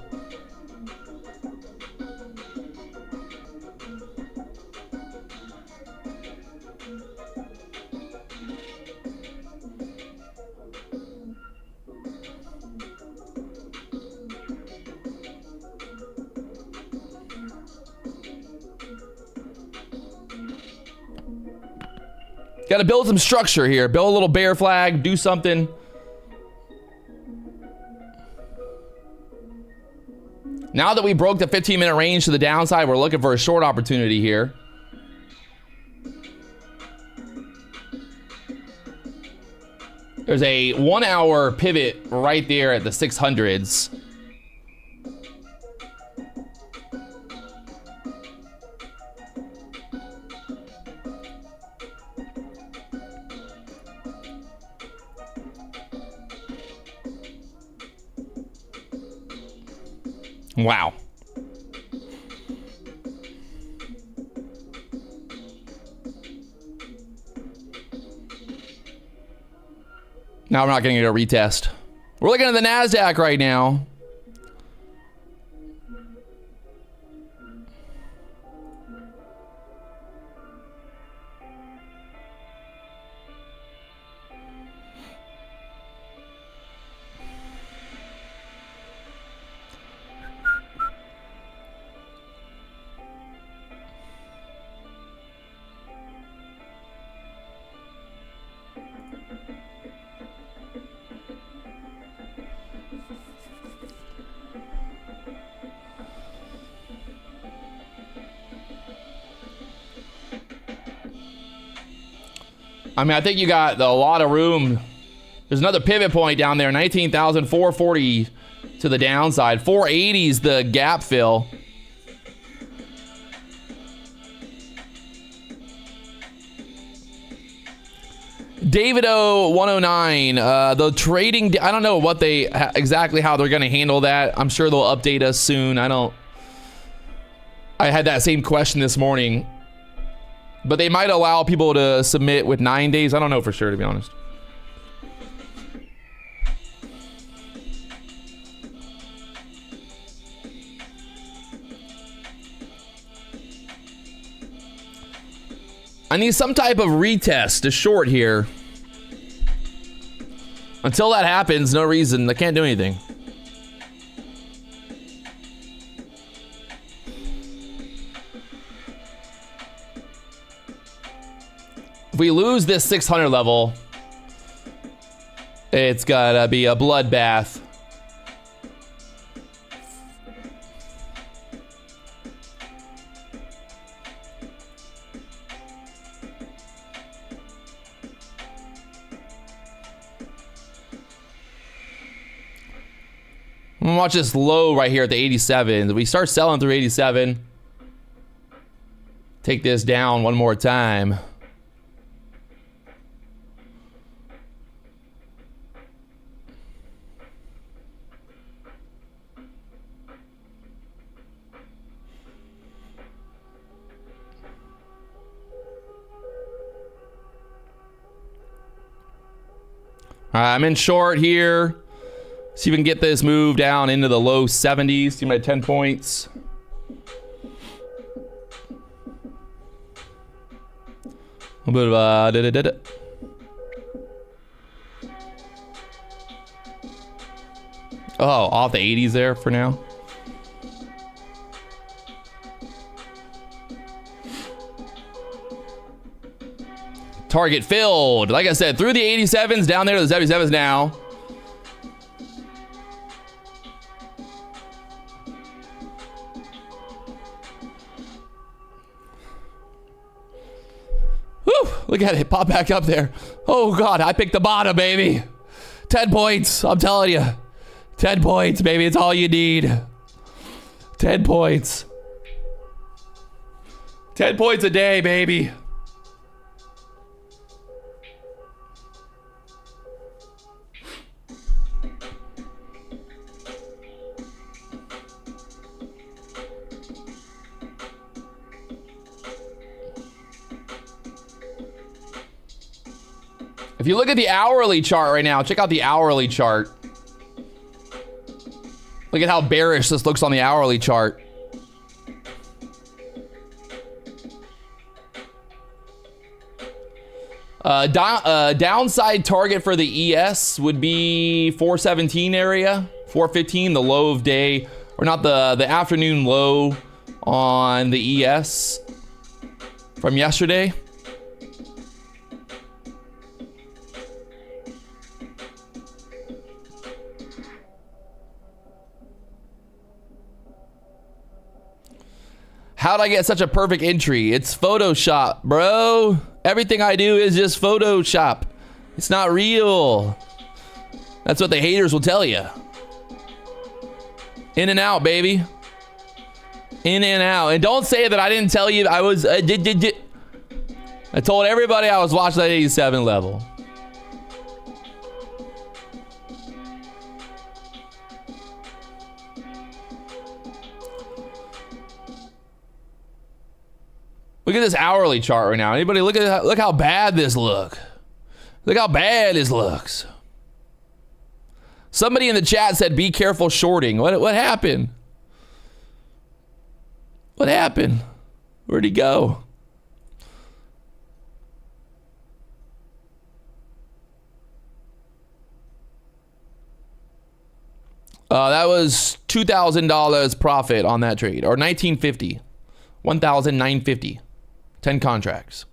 Got to build some structure here. Build a little bear flag. Do something. Now that we broke the 15-minute range to the downside, we're looking for a short opportunity here. There's a 1-hour pivot right there at the 600s. Wow. Now we're not getting a retest. We're looking at the NASDAQ right now. I mean, I think you got a lot of room. There's another pivot point down there, 19,440 to the downside. 480 is the gap fill. David O 109, the trading, I don't know what they exactly how they're going to handle that. I'm sure they'll update us soon. I don't I had that same question this morning, but they might allow people to submit with 9 days. I don't know for sure, to be honest. I need some type of retest to short here. Until that happens, no reason. I can't do anything. If we lose this 600 level, it's gotta be a bloodbath. I'm gonna watch this low right here at the 87. If we start selling through 87, take this down one more time. All right, I'm in short here. See if we can get this move down into the low 70s. See my 10 points. A little bit of oh, off the 80s there for now. Target filled. Like I said, through the 87s, down there to the 77s now. Look at it, pop back up there. Oh God, I picked the bottom, baby. 10 points, I'm telling you. 10 points, baby, it's all you need. 10 points. 10 points a day, baby. If you look at the hourly chart right now, check out the hourly chart. Look at how bearish this looks on the hourly chart. Downside target for the ES would be 417 area, 415, the low of day, or not the afternoon low on the ES from yesterday. How'd I get such a perfect entry? It's Photoshop, bro. Everything I do is just Photoshop. It's not real. That's what the haters will tell you. In and out, baby. In and out. And don't say that I didn't tell you I was... I told everybody I was watching that 87 level. Look at this hourly chart right now. Anybody look how bad this look. Look how bad this looks. Somebody in the chat said, "Be careful shorting." What happened? What happened? Where'd he go? That was $2,000 profit on that trade, or $1,950, $1,950. 10 contracts.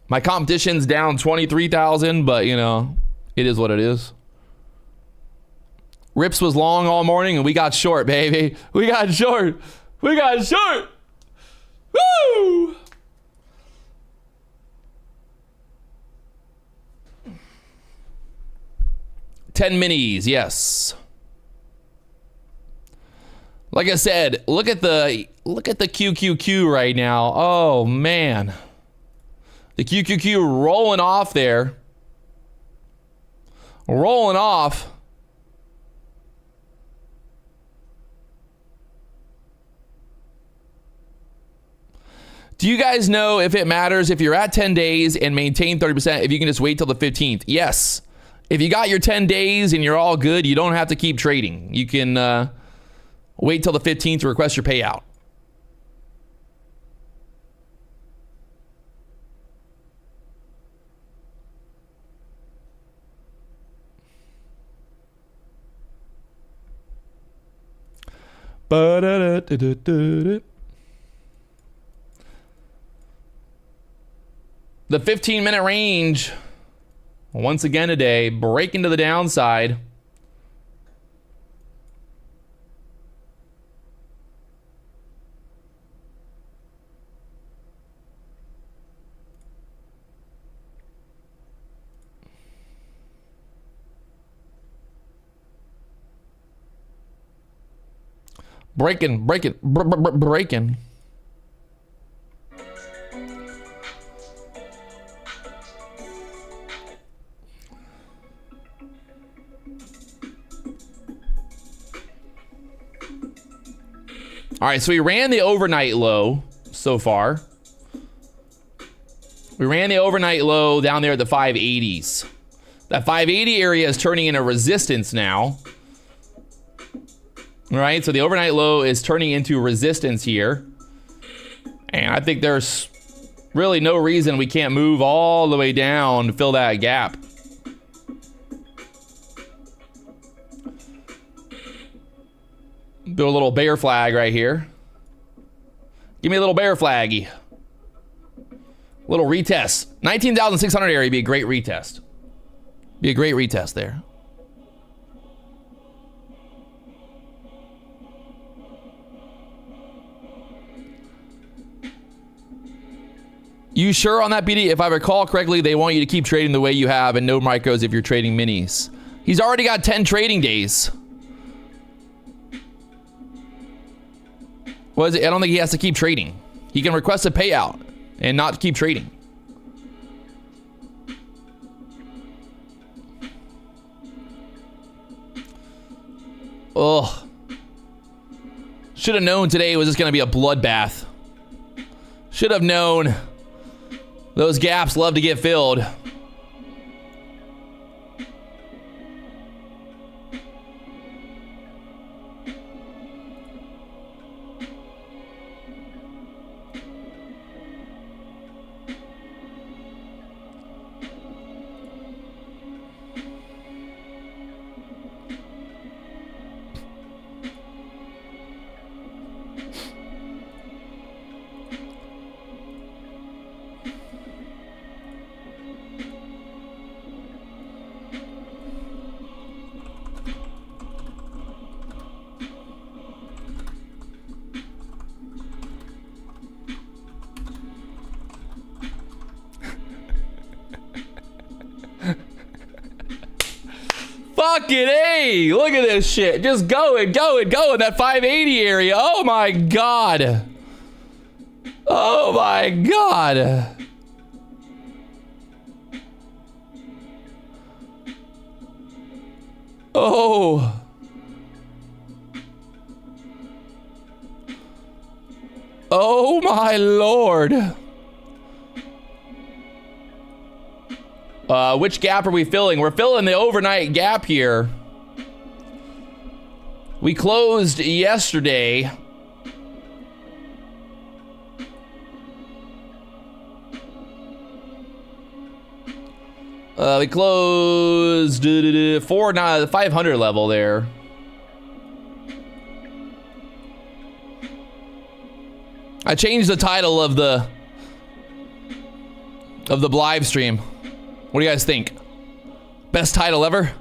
My competition's down 23,000, but you know, it is what it is. Rips was long all morning and we got short, baby. We got short. We got short. Woo! $10 minis, yes. Like I said, look at the QQQ right now. Oh man. The QQQ rolling off there. Rolling off. Do you guys know if it matters if you're at 10 days and maintain 30%, if you can just wait till the 15th? Yes. If you got your 10 days and you're all good, you don't have to keep trading. You can wait till the 15th to request your payout. The 15-minute range, once again today, breaking to the downside. Breaking. All right, so we ran the overnight low so far. We ran the overnight low down there at the 580s. That 580 area is turning into resistance now. All right, so the overnight low is turning into resistance here. And I think there's really no reason we can't move all the way down to fill that gap. Do a little bear flag right here. Give me a little bear flaggy. Little retest. 19,600 area would be a great retest. Be a great retest there. You sure on that, BD? If I recall correctly, they want you to keep trading the way you have and no micros if you're trading minis. He's already got 10 trading days. What is it? I don't think he has to keep trading. He can request a payout and not keep trading. Ugh. Should have known today was just going to be a bloodbath. Should have known. Those gaps love to get filled. Fucking A! Look at this shit. Just going. That 580 area. Oh my god. Oh my god. Oh. Oh my lord. Which gap are we filling? We're filling the overnight gap here. We closed yesterday. We closed 500 level there. I changed the title of the live stream. What do you guys think? Best title ever?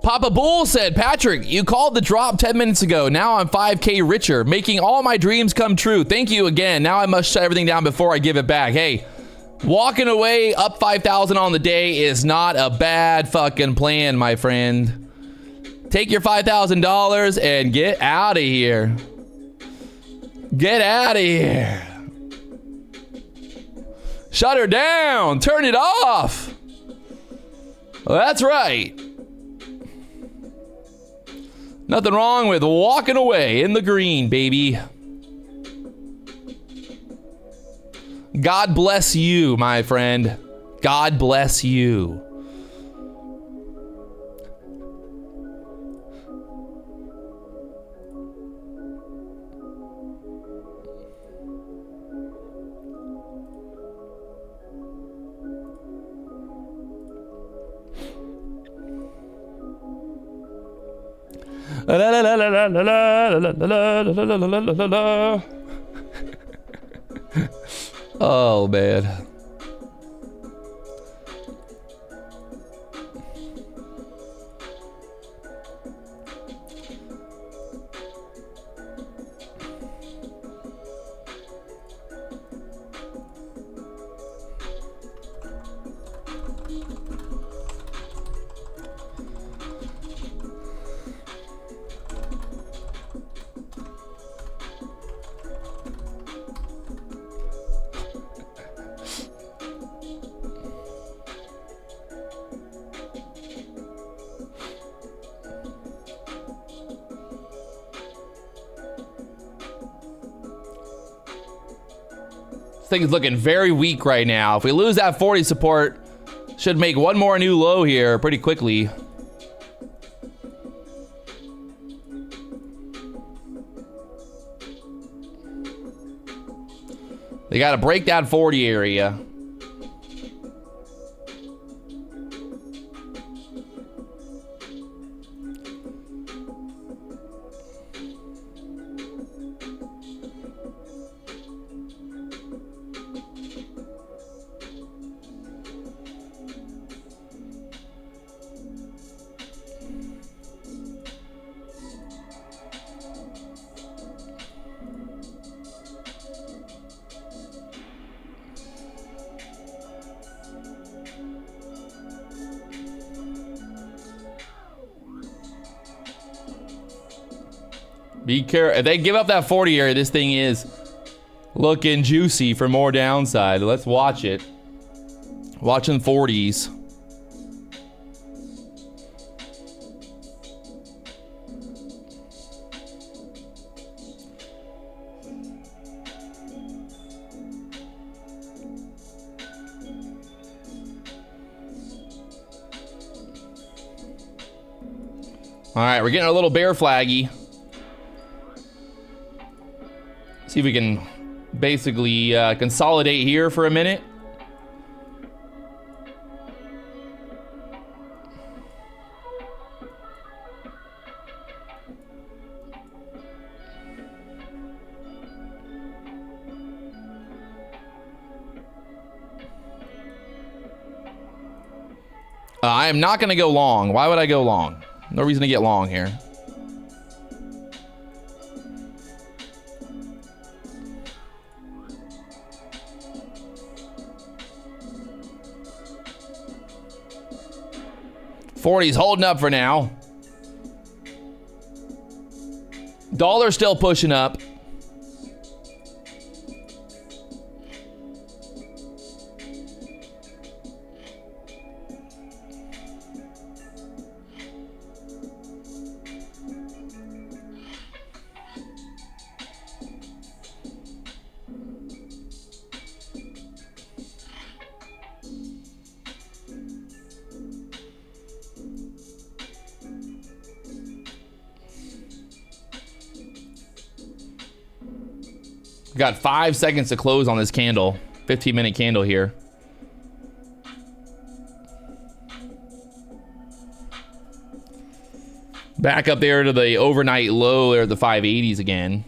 Papa Bull said, Patrick, you called the drop 10 minutes ago. Now I'm 5K richer, making all my dreams come true. Thank you again. Now I must shut everything down before I give it back. Hey, walking away up 5,000 on the day is not a bad fucking plan, my friend. Take your $5,000 and get out of here. Get out of here. Shut her down. Turn it off. That's right. Nothing wrong with walking away in the green, baby. God bless you, my friend. God bless you. Oh, man. Thing is looking very weak right now. If we lose that 40 support, should make one more new low here pretty quickly. They got to break that 40 area. Be careful. If they give up that 40 area, this thing is looking juicy for more downside. Let's watch it. Watching 40s. All right, we're getting a little bear flaggy. See if we can basically consolidate here for a minute. I am not going to go long. Why would I go long? No reason to get long here. $40's holding up for now. Dollar still pushing up. Got 5 seconds to close on this candle. 15-minute candle here. Back up there to the overnight low there at the 580s again.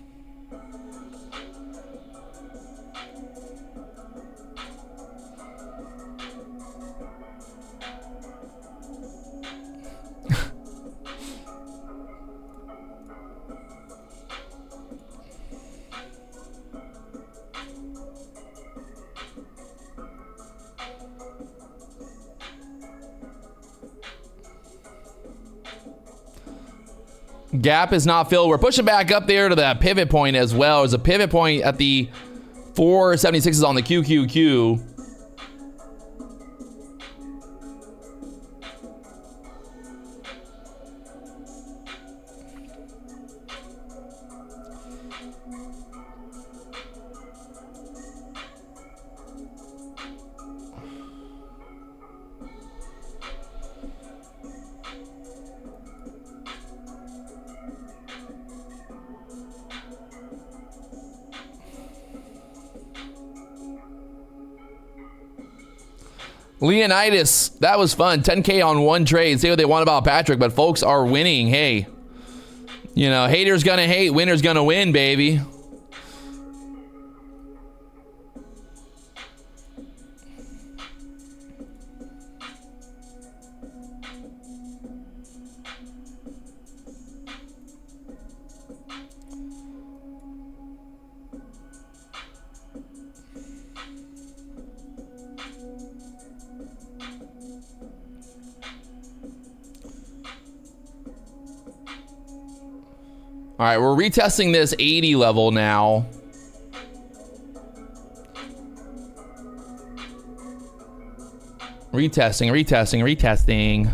Gap is not filled. We're pushing back up there to that pivot point as well. There's a pivot point at the 476s on the QQQ. Leonidas, that was fun. 10K on one trade. Say what they want about Patrick, but folks are winning. Hey, you know, haters gonna hate, winners gonna win, baby. All right, we're retesting this 80 level now. Retesting, retesting, retesting.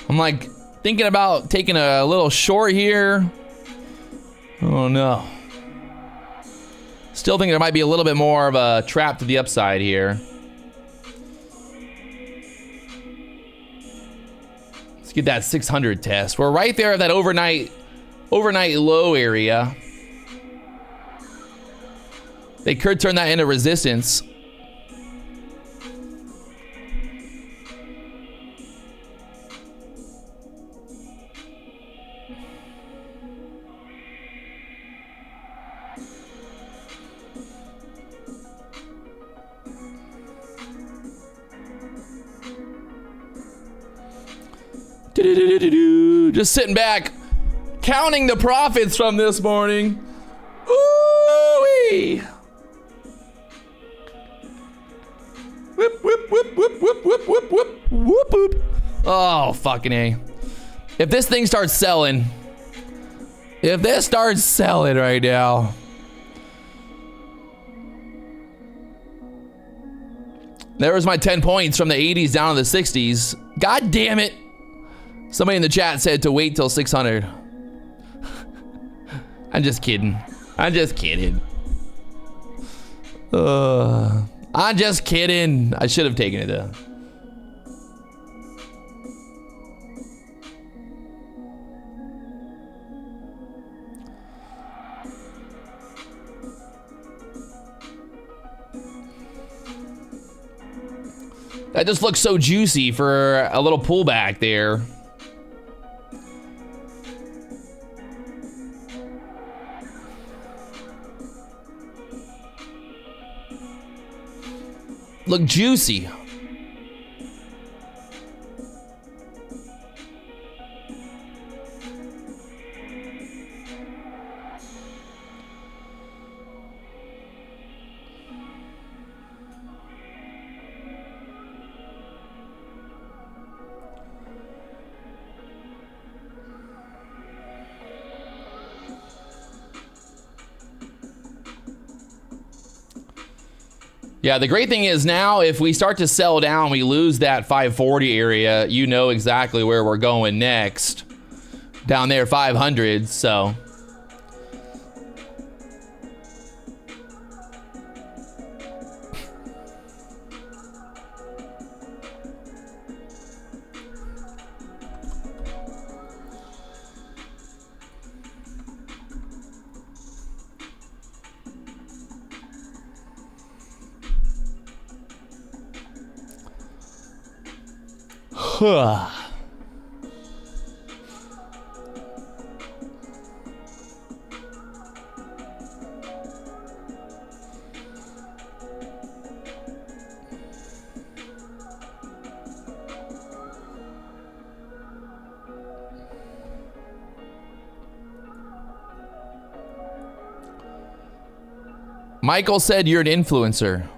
I'm like thinking about taking a little short here. Oh no. Still think there might be a little bit more of a trap to the upside here. Let's get that 600 test. We're right there at that overnight low area. They could turn that into resistance. Just sitting back, counting the profits from this morning. Ooh-wee. Whip, whip, whip, whip, whip, whip, whip, whip, whoop, whoop. Oh, fucking A. If this thing starts selling, right now. There was my 10 points from the 80s down to the 60s. God damn it. Somebody in the chat said to wait till 600. I'm just kidding. I'm just kidding. I'm just kidding. I should have taken it though. That just looks so juicy for a little pullback there. Look juicy. Yeah, the great thing is now if we start to sell down, we lose that 540 area, you know exactly where we're going next. Down there, 500, so. Michael said you're an influencer.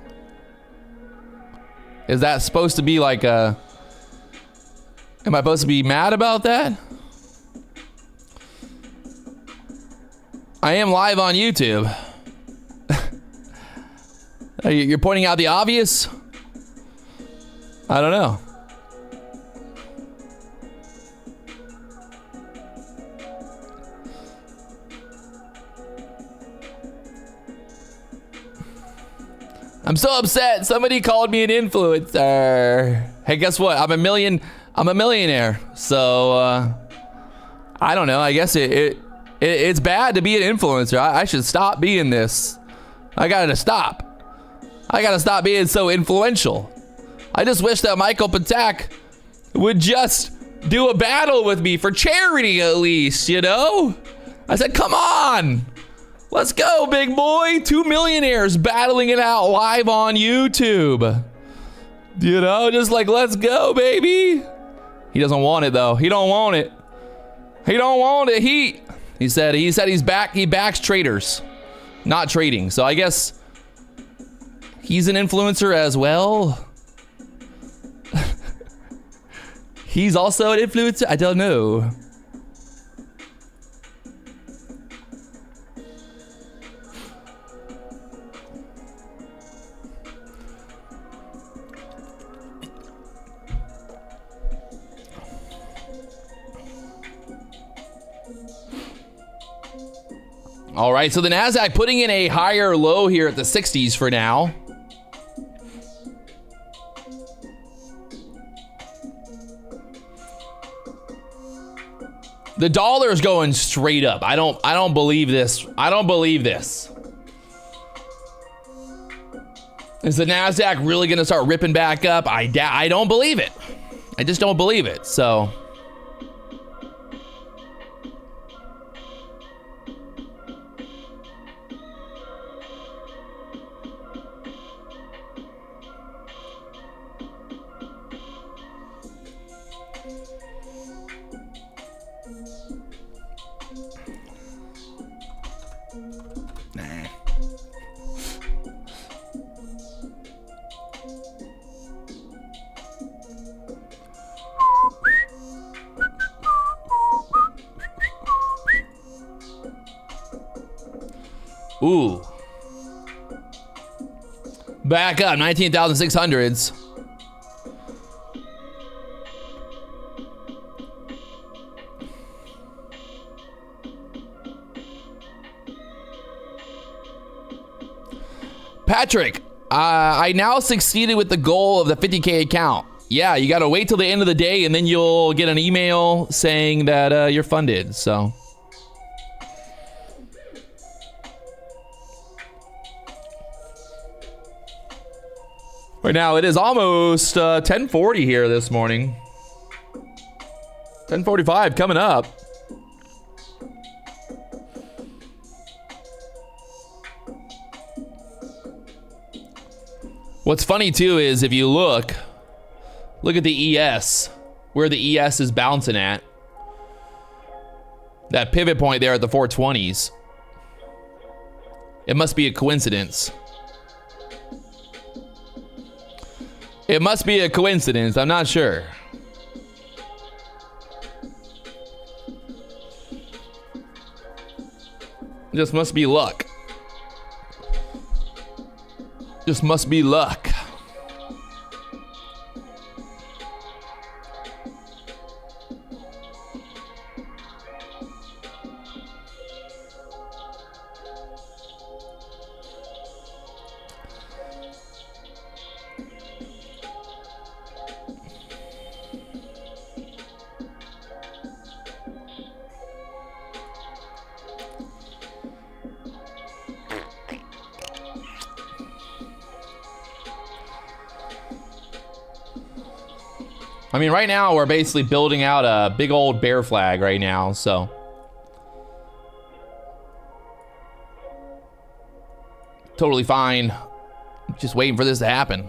Is that supposed to be like a... Am I supposed to be mad about that? I am live on YouTube. You're pointing out the obvious? I don't know. I'm so upset. Somebody called me an influencer. Hey, guess what? I'm a millionaire. So, I don't know. I guess it's bad to be an influencer. I should stop being this. I gotta stop. I gotta stop being so influential. I just wish that Michael Patak would just do a battle with me for charity at least, you know? I said, come on. Let's go, big boy. 2 millionaires battling it out live on YouTube. You know, just like, let's go, baby. He doesn't want it, though. He don't want it. He don't want it. He said he's back. He backs traders, not trading. So I guess he's an influencer as well. He's also an influencer. I don't know. All right, so the NASDAQ putting in a higher low here at the 60s for now. The dollar's going straight up. I don't believe this. I don't believe this. Is the NASDAQ really going to start ripping back up? I don't believe it. I just don't believe it. So ooh. Back up, 19,600s. Patrick, I now succeeded with the goal of the 50K account. Yeah, you gotta wait till the end of the day and then you'll get an email saying that you're funded, so. Right now, it is almost 10:40 here this morning. 10:45 coming up. What's funny, too, is if you look at the ES, where the ES is bouncing at. That pivot point there at the 420s. It must be a coincidence. It must be a coincidence. I'm not sure. Just must be luck. Just must be luck. I mean, right now we're basically building out a big old bear flag right now, so. Totally fine. Just waiting for this to happen.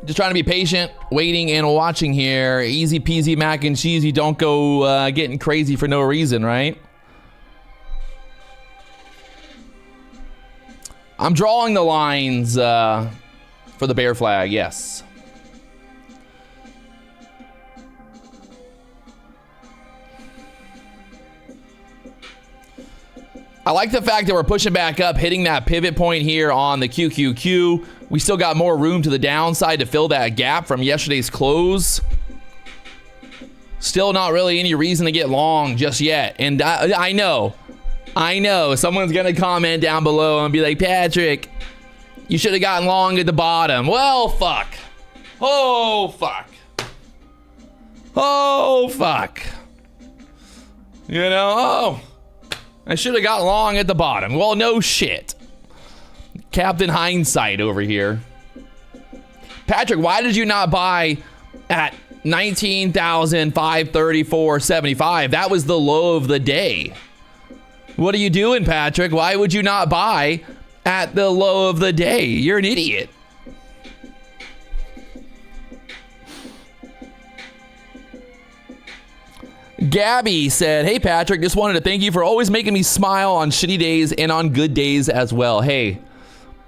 Just trying to be patient, waiting and watching here. Easy peasy mac and cheese. You don't go getting crazy for no reason, right? I'm drawing the lines for the bear flag, yes. I like the fact that we're pushing back up, hitting that pivot point here on the QQQ. We still got more room to the downside to fill that gap from yesterday's close. Still not really any reason to get long just yet. And I know, someone's gonna comment down below and be like, Patrick, you should have gotten long at the bottom. Well, fuck. Oh, fuck. Oh, fuck. You know, oh. I should have got long at the bottom. Well, no shit. Captain Hindsight over here. Patrick, why did you not buy at 19,534.75? That was the low of the day. What are you doing, Patrick? Why would you not buy at the low of the day? You're an idiot. Gabby said, hey, Patrick, just wanted to thank you for always making me smile on shitty days and on good days as well. Hey,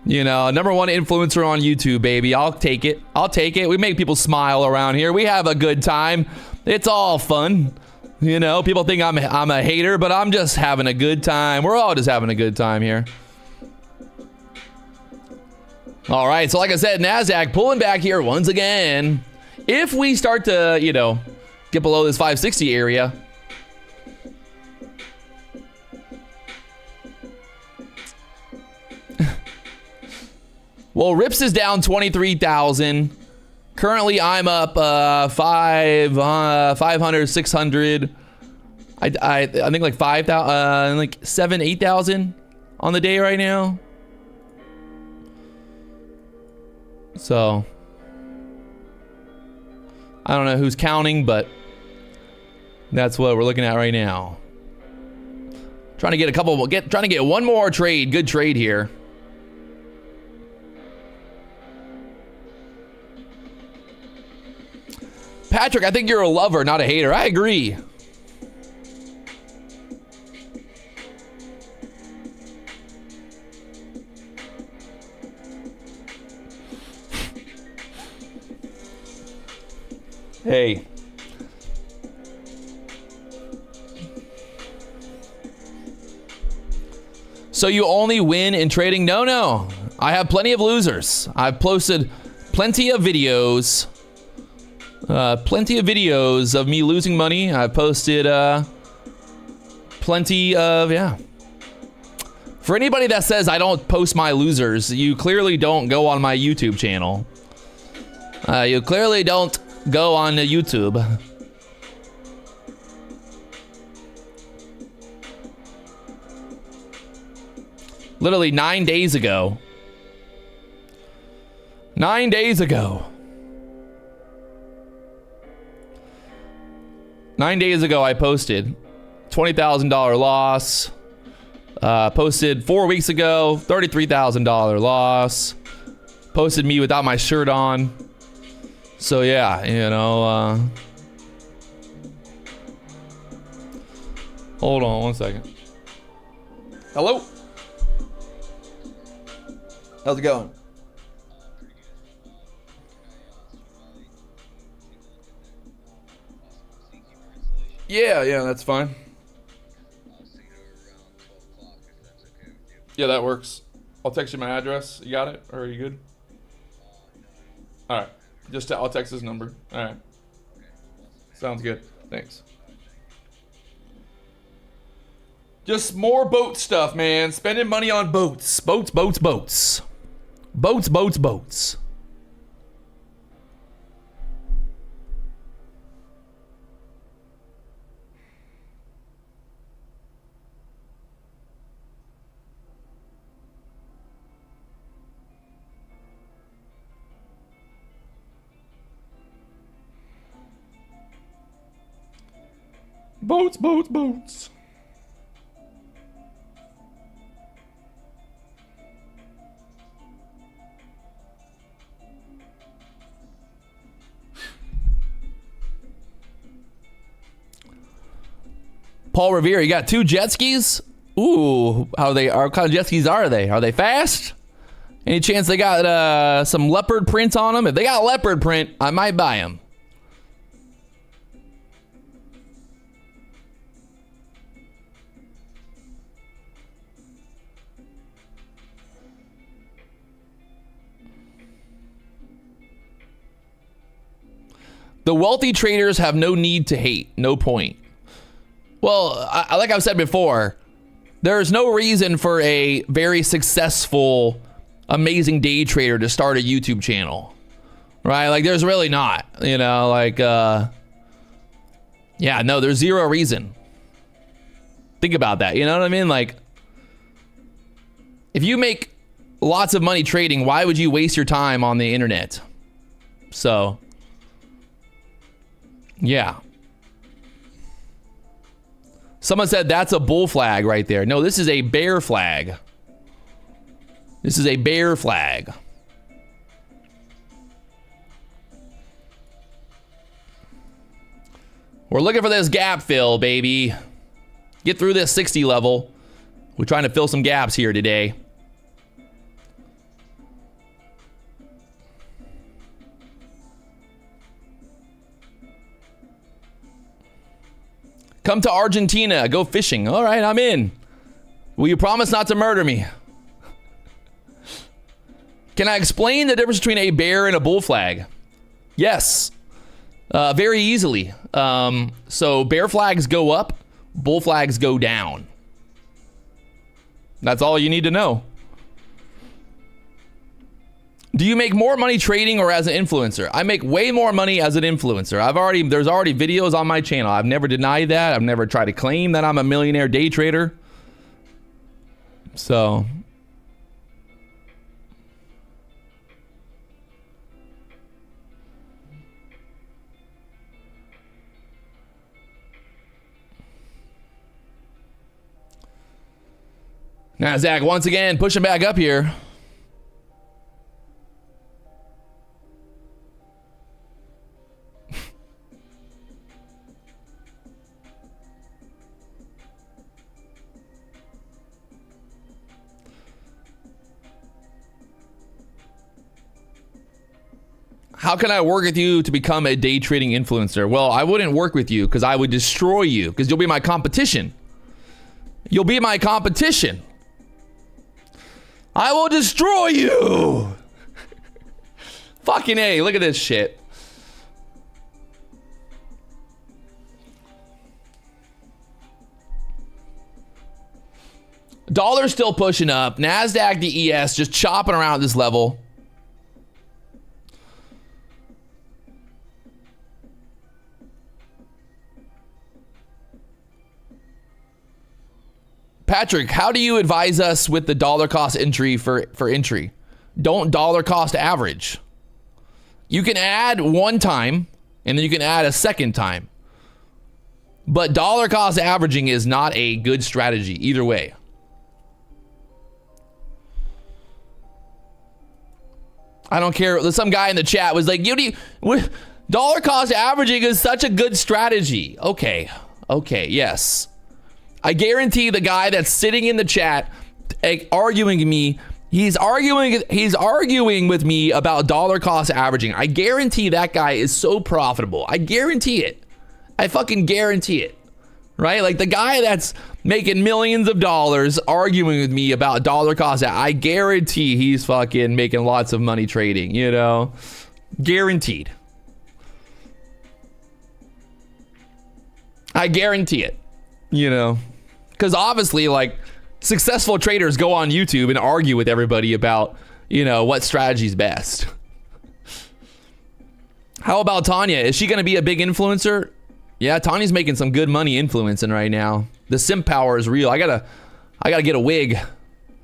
you know, #1 influencer on YouTube, baby. I'll take it. I'll take it. We make people smile around here. We have a good time. It's all fun. You know, people think I'm a hater, but I'm just having a good time. We're all just having a good time here. All right, so like I said, NASDAQ pulling back here once again. If we start to, you know, get below this 560 area, well, Rips is down 23,000. Currently, I'm up 500, 600. I think like 5,000, like 7,000, 8,000 on the day right now. So I don't know who's counting, but that's what we're looking at right now. Trying to get a couple, trying to get one more trade, good trade here. Patrick, I think you're a lover, not a hater. I agree. Hey. So you only win in trading? No. I have plenty of losers. I've posted plenty of videos. Plenty of videos of me losing money. I've posted plenty of, yeah. For anybody that says I don't post my losers, you clearly don't go on my YouTube channel. You clearly don't go on the YouTube. Literally 9 days ago. 9 days ago. 9 days ago, I posted $20,000 loss. Posted 4 weeks ago, $33,000 loss. Posted me without my shirt on. So yeah, you know. Hold on 1 second. Hello? How's it going? Yeah, that's fine. Yeah, that works. I'll text you my address. You got it? Or are you good? All right. I'll text his number. All right. Sounds good. Thanks. Just more boat stuff, man. Spending money on boats. Boats. Boats. Boats. Paul Revere, you got 2 jet skis? Ooh, what kind of jet skis are they? Are they fast? Any chance they got some leopard print on them? If they got leopard print, I might buy them. The wealthy traders have no need to hate. No point. Well, like I've said before, there's no reason for a very successful, amazing day trader to start a YouTube channel, right? Like, there's really not, yeah, no, there's zero reason. Think about that. You know what I mean? Like, if you make lots of money trading, why would you waste your time on the internet? So, yeah. Someone said that's a bull flag right there. No, this is a bear flag. This is a bear flag. We're looking for this gap fill, baby. Get through this 60 level. We're trying to fill some gaps here today. Come to Argentina, go fishing. All right, I'm in. Will you promise not to murder me? Can I explain the difference between a bear and a bull flag? Yes, very easily. So bear flags go up, bull flags go down. That's all you need to know. Do you make more money trading or as an influencer? I make way more money as an influencer. There's already videos on my channel. I've never denied that. I've never tried to claim that I'm a millionaire day trader. So, NASDAQ once again pushing back up here. How can I work with you to become a day trading influencer? Well, I wouldn't work with you because I would destroy you because you'll be my competition. You'll be my competition. I will destroy you. Fucking A, look at this shit. Dollar's still pushing up. NASDAQ DES just chopping around at this level. Patrick, how do you advise us with the dollar cost entry for entry? Don't dollar cost average. You can add one time and then you can add a second time. But dollar cost averaging is not a good strategy either way. I don't care. Some guy in the chat was like, dollar cost averaging is such a good strategy. Okay, yes. I guarantee the guy that's sitting in the chat arguing me He's arguing with me about dollar cost averaging. I guarantee that guy is so profitable. I guarantee it. I fucking guarantee it. Right? Like the guy that's making millions of dollars arguing with me about dollar cost. I guarantee he's fucking making lots of money trading, you know? Guaranteed. I guarantee it, you know? Because obviously, like, successful traders go on YouTube and argue with everybody about, you know, what strategy's best. How about Tanya? Is she going to be a big influencer? Yeah, Tanya's making some good money influencing right now. The simp power is real. I gotta get a wig.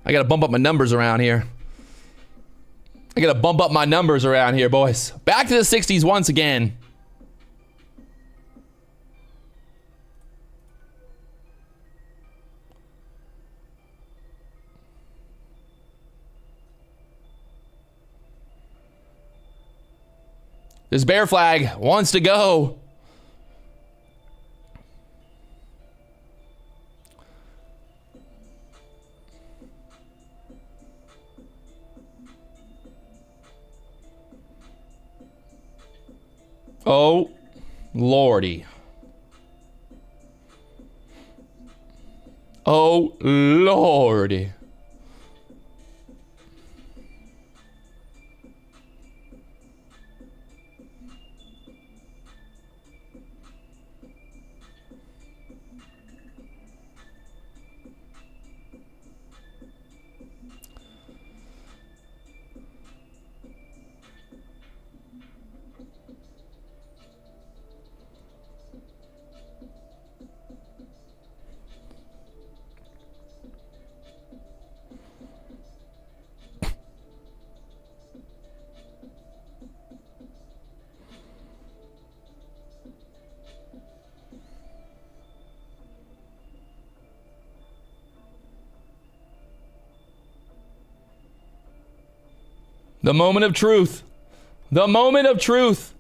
I gotta bump up my numbers around here. I gotta bump up my numbers around here, boys. Back to the 60s once again. This bear flag wants to go. Oh, Lordy. Oh, Lordy. The moment of truth. The moment of truth.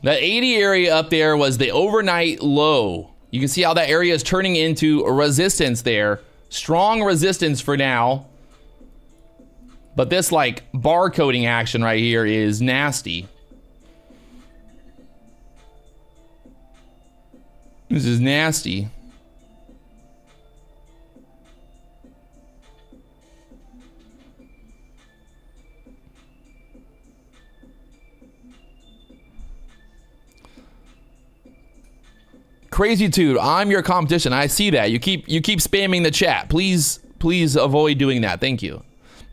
That 80 area up there was the overnight low. You can see how that area is turning into a resistance there. Strong resistance for now. But this like barcoding action right here is nasty. This is nasty. Crazy Dude, I'm your competition. I see that. You keep spamming the chat. Please avoid doing that. Thank you.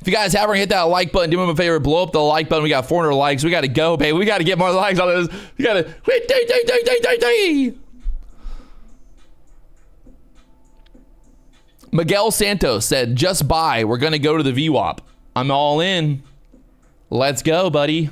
If you guys haven't hit that like button, do me a favor, blow up the like button. We got 400 likes. We got to go, baby. We got to get more likes on this. We got to. Miguel Santos said, just buy. We're going to go to the VWAP. I'm all in. Let's go, buddy.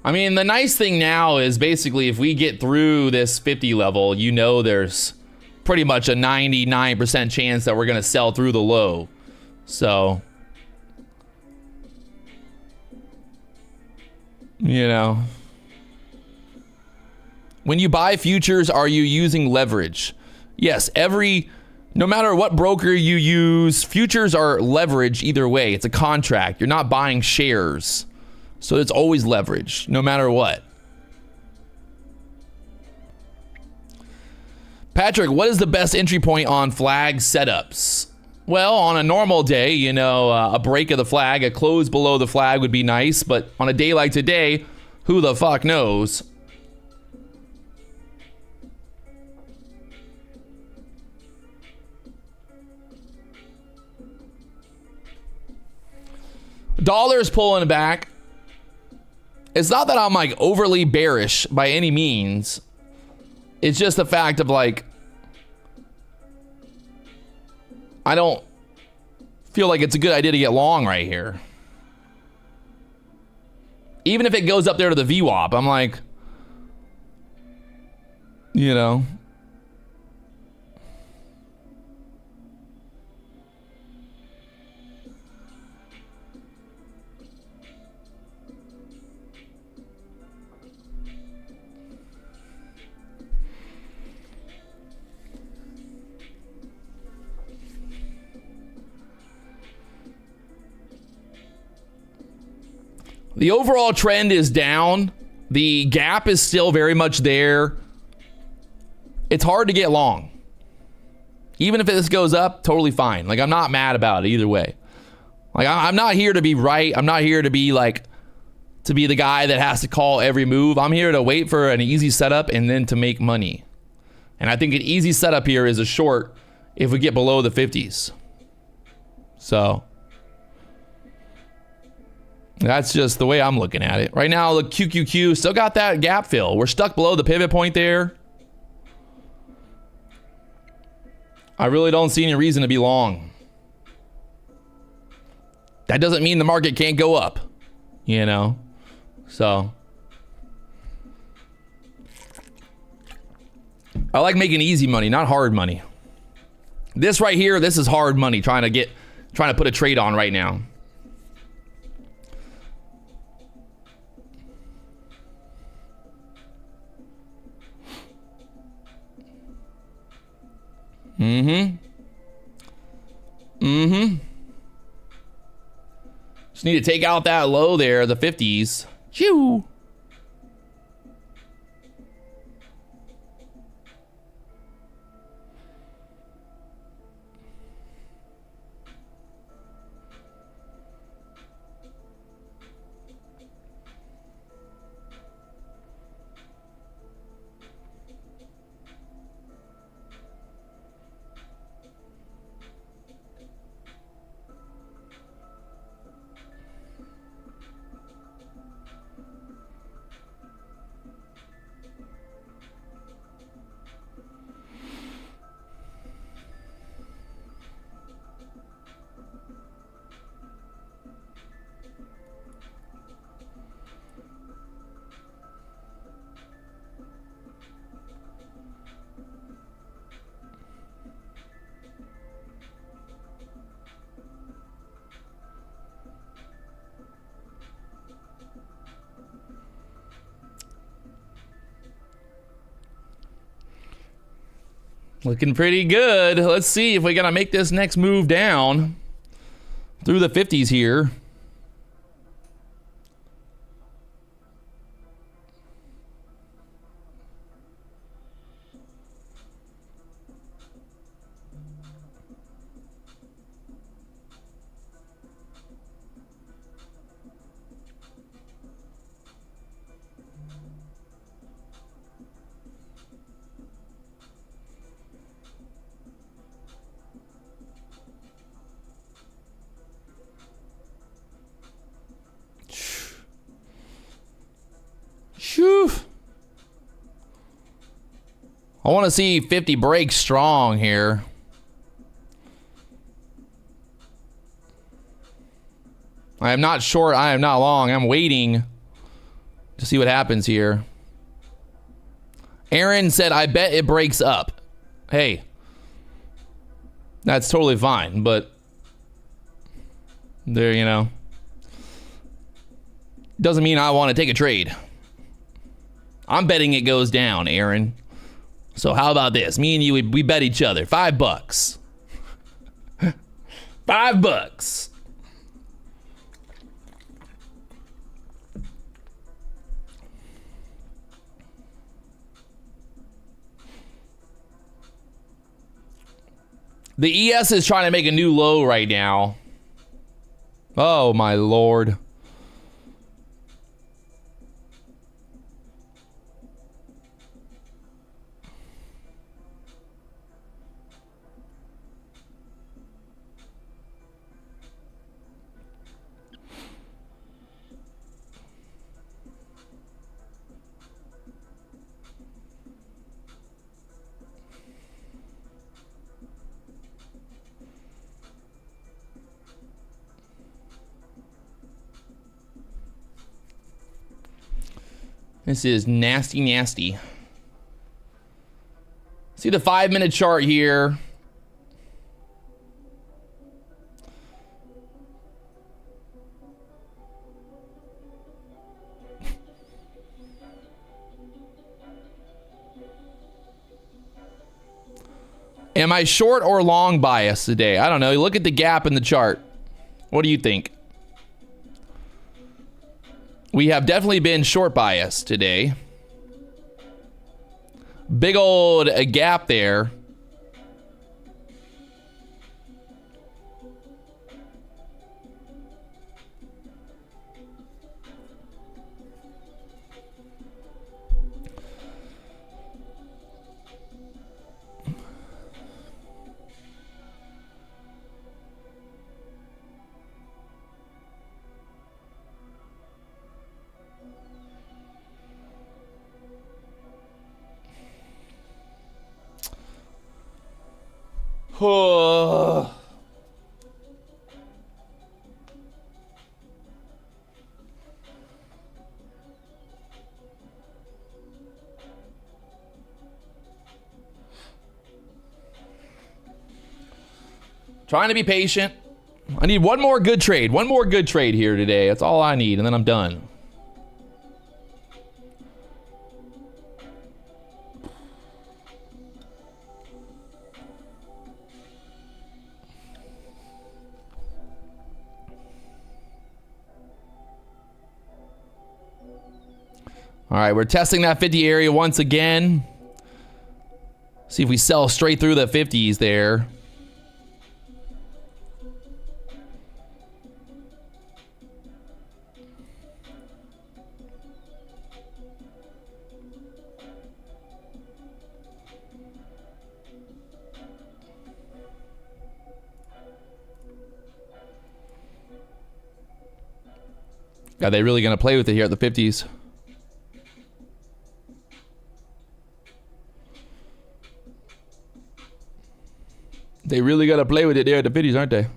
I mean, the nice thing now is basically if we get through this 50 level, you know there's pretty much a 99% chance that we're going to sell through the low. So, you know. When you buy futures, are you using leverage? Yes, no matter what broker you use, futures are leverage either way. It's a contract. You're not buying shares. So it's always leverage, no matter what. Patrick, what is the best entry point on flag setups? Well, on a normal day, you know, a break of the flag, a close below the flag would be nice. But on a day like today, who the fuck knows? Dollar's pulling back. It's not that I'm like overly bearish by any means. It's just the fact of like, I don't feel like it's a good idea to get long right here. Even if it goes up there to the VWAP, I'm like, you know. The overall trend is down. The gap is still very much there. It's hard to get long. Even if this goes up, totally fine. Like, I'm not mad about it either way. Like, I'm not here to be right. I'm not here to be like, to be the guy that has to call every move. I'm here to wait for an easy setup and then to make money. And I think an easy setup here is a short if we get below the 50s. So that's just the way I'm looking at it. Right now, look, QQQ still got that gap fill. We're stuck below the pivot point there. I really don't see any reason to be long. That doesn't mean the market can't go up, you know? So I like making easy money, not hard money. This right here, this is hard money trying to put a trade on right now. Just need to take out that low there, the 50s. Chew. Looking pretty good. Let's see if we're gonna make this next move down through the 50s here. Phew. I want to see 50 break strong here. I am not short. I am not long. I'm waiting to see what happens here. Aaron said, I bet it breaks up. Hey, that's totally fine, but there, you know, doesn't mean I want to take a trade. I'm betting it goes down, Aaron. So how about this? Me and you, we bet each other $5. $5. The ES is trying to make a new low right now. Oh my Lord. This is nasty, nasty. See the 5-minute chart here. Am I short or long biased today? I don't know. Look at the gap in the chart. What do you think? We have definitely been short biased today. Big old gap there. All Trying to be patient. I need one more good trade. One more good trade here today. That's all I need, and then I'm done. All right, we're testing that 50 area once again. See if we sell straight through the 50s there. Are they really going to play with it here at the 50s? They really got to play with it there at the 50s, aren't they?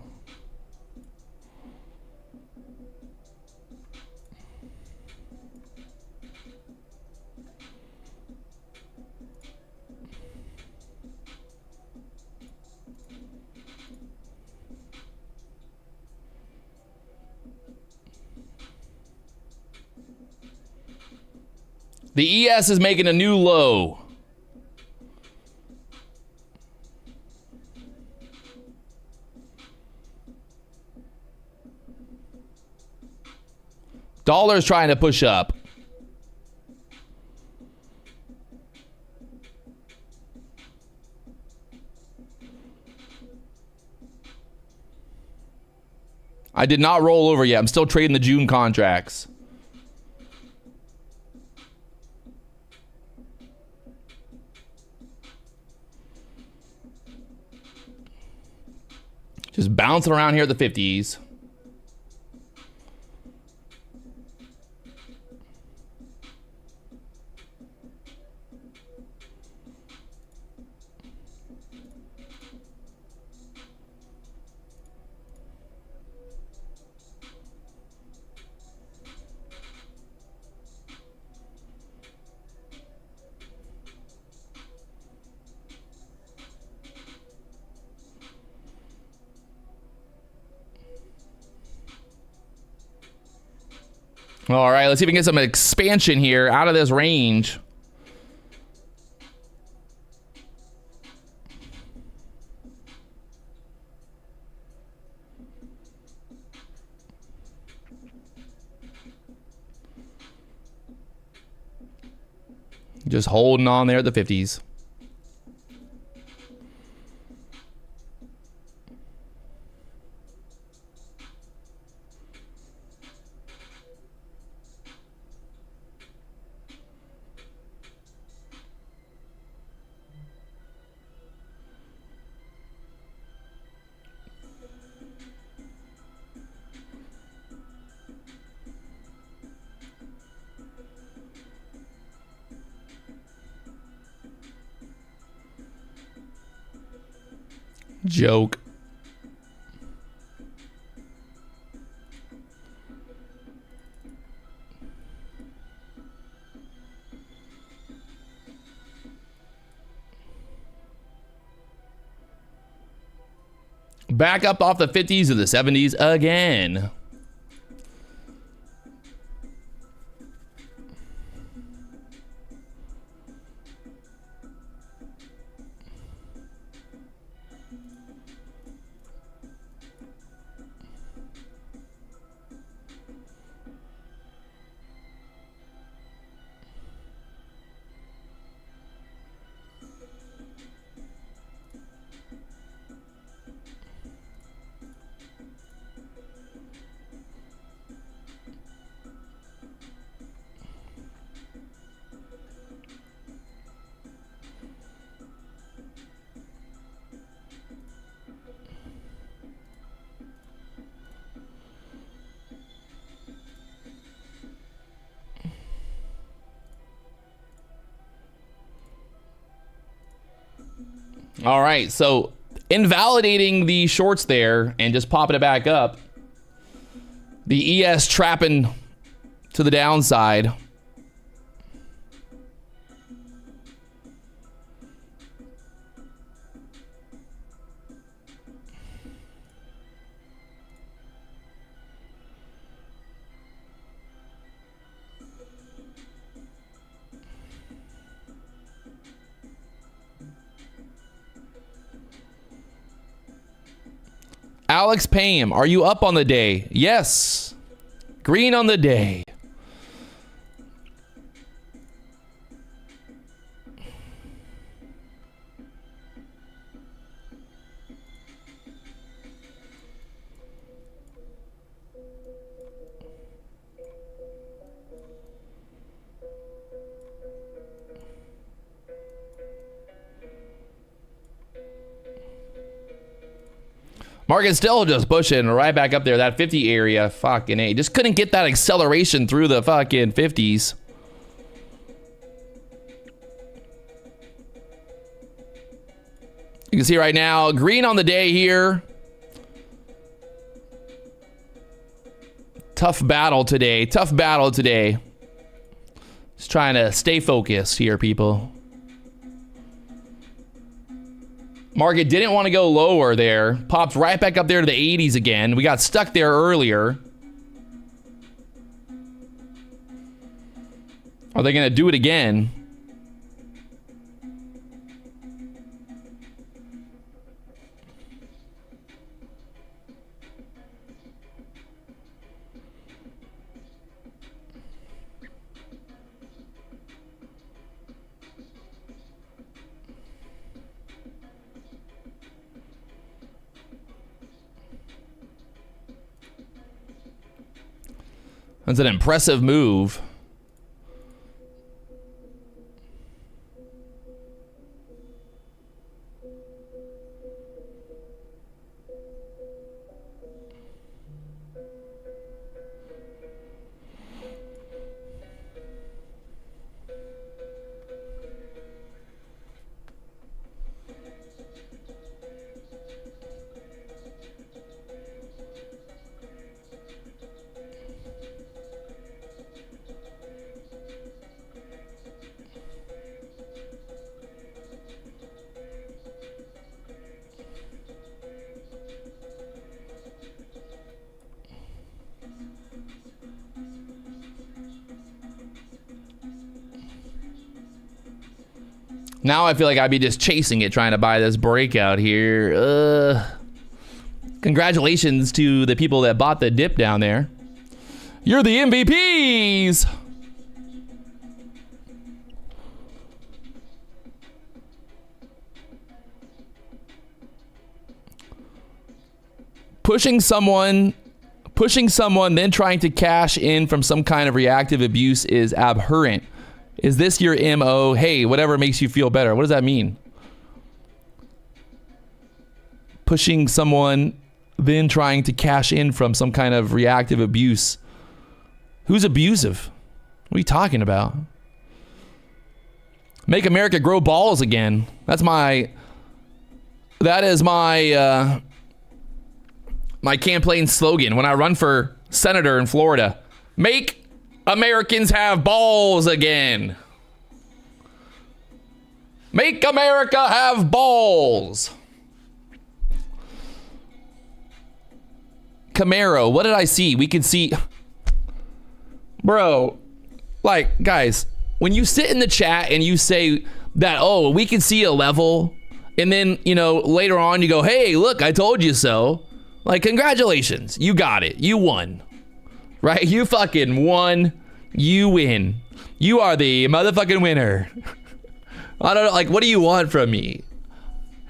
The ES is making a new low. Dollar's trying to push up. I did not roll over yet. I'm still trading the June contracts. Just bouncing around here at the 50s. All right, let's see if we can get some expansion here out of this range. Just holding on there at the 50s. Joke. Back up off the 50s to the 70s again. All right, so invalidating the shorts there and just popping it back up. The ES trapping to the downside. Alex Payne, are you up on the day? Yes. Green on the day. Market still just pushing right back up there, that 50 area. Fucking A. Just couldn't get that acceleration through the fucking 50s. You can see right now, green on the day here. Tough battle today. Tough battle today. Just trying to stay focused here, people. Market didn't want to go lower there. Popped right back up there to the 80s again. We got stuck there earlier. Are they going to do it again? That's an impressive move. Now I feel like I'd be just chasing it, trying to buy this breakout here. Congratulations to the people that bought the dip down there. You're the MVPs! Pushing someone, then trying to cash in from some kind of reactive abuse is abhorrent. Is this your MO? Hey, whatever makes you feel better. What does that mean? Pushing someone, then trying to cash in from some kind of reactive abuse. Who's abusive? What are you talking about? Make America grow balls again. That is my my campaign slogan when I run for senator in Florida. Make Americans have balls again. Make America have balls. Camaro. What did I see? We could see, bro, like, guys, when you sit in the chat and you say that, oh, we can see a level, and then, you know, later on you go, hey, look, I told you so. Like, congratulations. You got it. You won. Right? You fucking won. You win. You are the motherfucking winner. I don't know. Like, what do you want from me?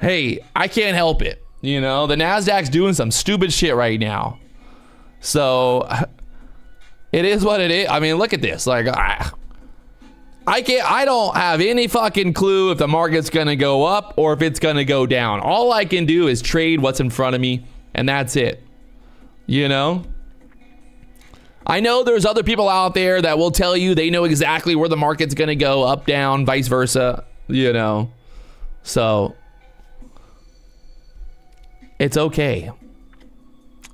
Hey, I can't help it. You know, the NASDAQ's doing some stupid shit right now. So, it is what it is. I mean, look at this. Like, I don't have any fucking clue if the market's gonna go up or if it's gonna go down. All I can do is trade what's in front of me, and that's it. You know? I know there's other people out there that will tell you they know exactly where the market's gonna go, up, down, vice versa, you know? So, it's okay.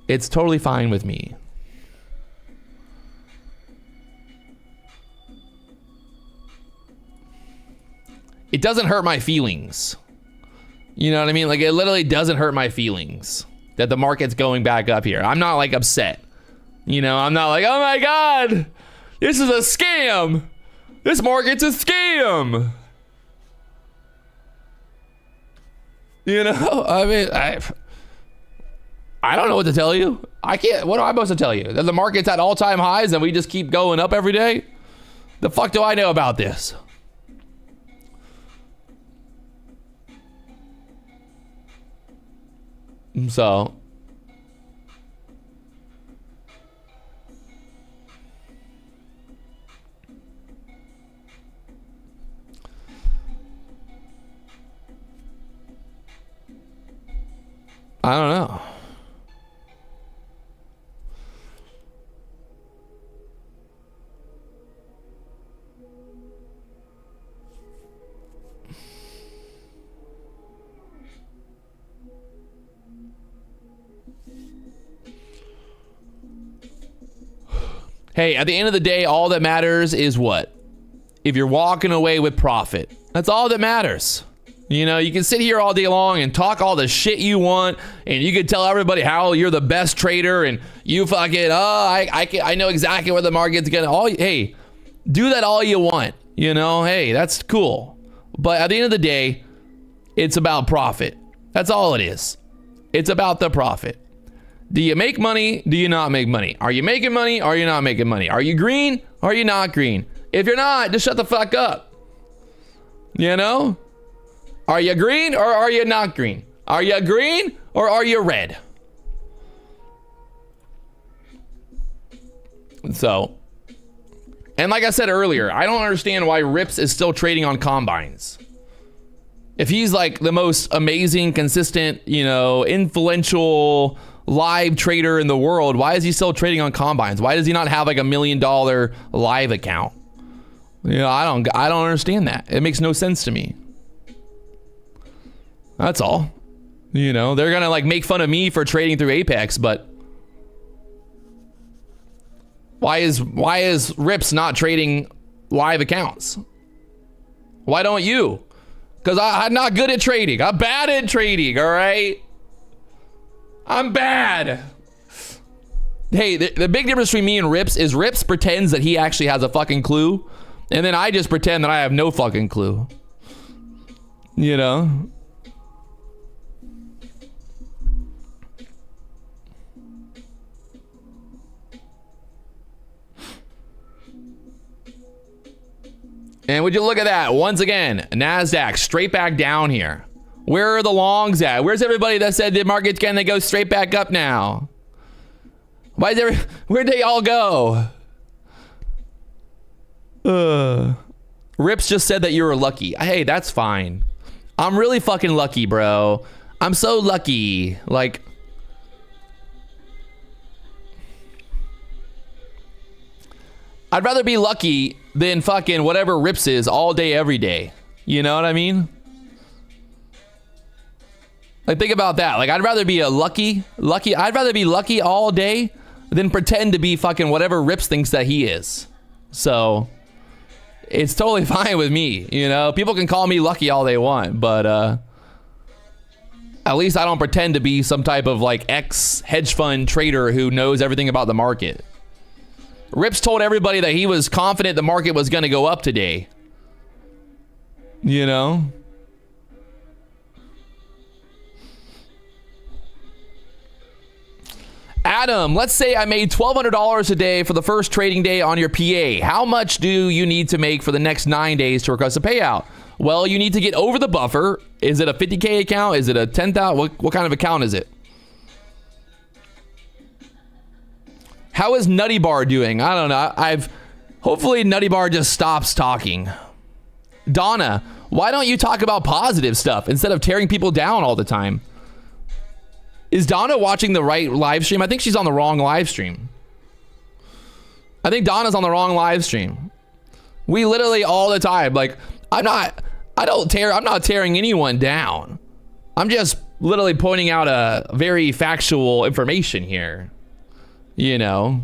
It's totally fine with me. It doesn't hurt my feelings. You know what I mean? Like, it literally doesn't hurt my feelings that the market's going back up here. I'm not, like, upset. You know, I'm not like, oh my God, this is a scam. This market's a scam. You know, I mean, I don't know what to tell you. I can't, what am I supposed to tell you? That the market's at all-time highs and we just keep going up every day? The fuck do I know about this? So, I don't know. Hey, at the end of the day, all that matters is what? If you're walking away with profit. That's all that matters. You know, you can sit here all day long and talk all the shit you want, and you can tell everybody how you're the best trader, and you fucking, I know exactly where the market's gonna. Hey, do that all you want. You know, hey, that's cool. But at the end of the day, it's about profit. That's all it is. It's about the profit. Do you make money? Do you not make money? Are you making money? Are you not making money? Are you green? Are you not green? If you're not, just shut the fuck up. You know? Are you green or are you not green? Are you green or are you red? So, and like I said earlier, I don't understand why Rips is still trading on combines. If he's like the most amazing, consistent, you know, influential live trader in the world, why is he still trading on combines? Why does he not have like $1 million live account? You know, I don't understand that. It makes no sense to me. That's all. You know, they're gonna like make fun of me for trading through Apex, but why is Rips not trading live accounts? Why don't you? Because I'm not good at trading. I'm bad at trading, all right? I'm bad. Hey, the big difference between me and Rips is Rips pretends that he actually has a fucking clue, and then I just pretend that I have no fucking clue. You know? And would you look at that? Once again, NASDAQ straight back down here. Where are the longs at? Where's everybody that said the market's gonna go straight back up now? Where'd they all go? Rips just said that you were lucky. Hey, that's fine. I'm really fucking lucky, bro. I'm so lucky. Like, I'd rather be lucky than fucking whatever Rips is all day, every day. You know what I mean? Like, think about that. Like, I'd rather be I'd rather be lucky all day than pretend to be fucking whatever Rips thinks that he is. So, it's totally fine with me, you know? People can call me lucky all they want, but, At least I don't pretend to be some type of like ex hedge fund trader who knows everything about the market. Rips told everybody that he was confident the market was going to go up today. You know? Adam, let's say I made $1,200 a day for the first trading day on your PA. How much do you need to make for the next 9 days to request a payout? Well, you need to get over the buffer. Is it a 50K account? Is it a 10,000? What kind of account is it? How is Nutty Bar doing? I don't know. Hopefully Nutty Bar just stops talking. Donna, why don't you talk about positive stuff instead of tearing people down all the time? Is Donna watching the right live stream? I think she's on the wrong live stream. I think Donna's on the wrong live stream. We literally all the time, like, I'm not tearing anyone down. I'm just literally pointing out a very factual information here. You know,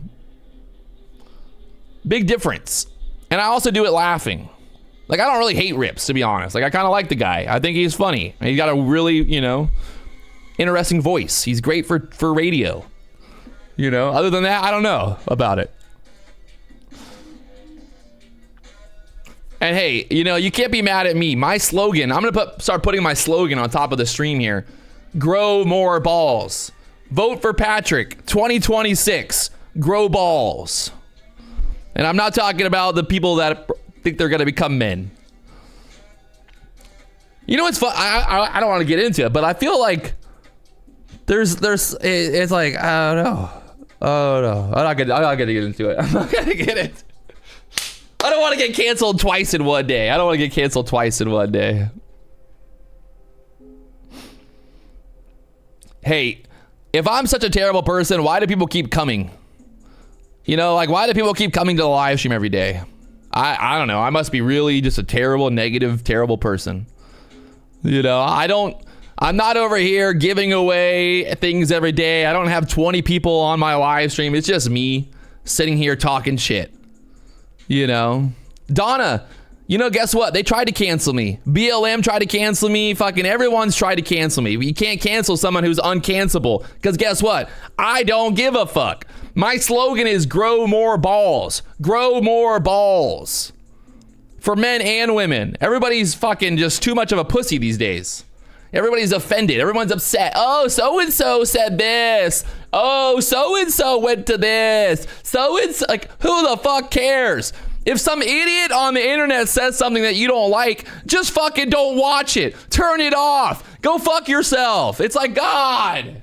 big difference. And I also do it laughing. Like, I don't really hate Rips, to be honest. Like, I kind of like the guy. I think he's funny. He's got a really, you know, interesting voice. He's great for radio. You know, other than that, I don't know about it. And hey, you know, you can't be mad at me. My slogan, I'm gonna start putting my slogan on top of the stream here. Grow more balls. Vote for Patrick 2026. Grow balls. And I'm not talking about the people that think they're gonna become men. You know what's fun? I don't want to get into it, but I feel like it's like, I don't know. Oh no, I'm not gonna get into it. I'm not gonna get it. I don't want to get canceled twice in one day. Hey, if I'm such a terrible person, why do people keep coming? You know, like, why do people keep coming to the live stream every day? I don't know. I must be really just a terrible, negative, terrible person. You know, I'm not over here giving away things every day. I don't have 20 people on my live stream. It's just me sitting here talking shit. You know, Donna, you know, guess what? They tried to cancel me. BLM tried to cancel me. Fucking everyone's tried to cancel me. You can't cancel someone who's uncancelable, because guess what? I don't give a fuck. My slogan is grow more balls. Grow more balls. For men and women. Everybody's fucking just too much of a pussy these days. Everybody's offended. Everyone's upset. Oh, so-and-so said this. Oh, so-and-so went to this. So-and-so, like, who the fuck cares? If some idiot on the internet says something that you don't like, just fucking don't watch it. Turn it off. Go fuck yourself. It's like, God,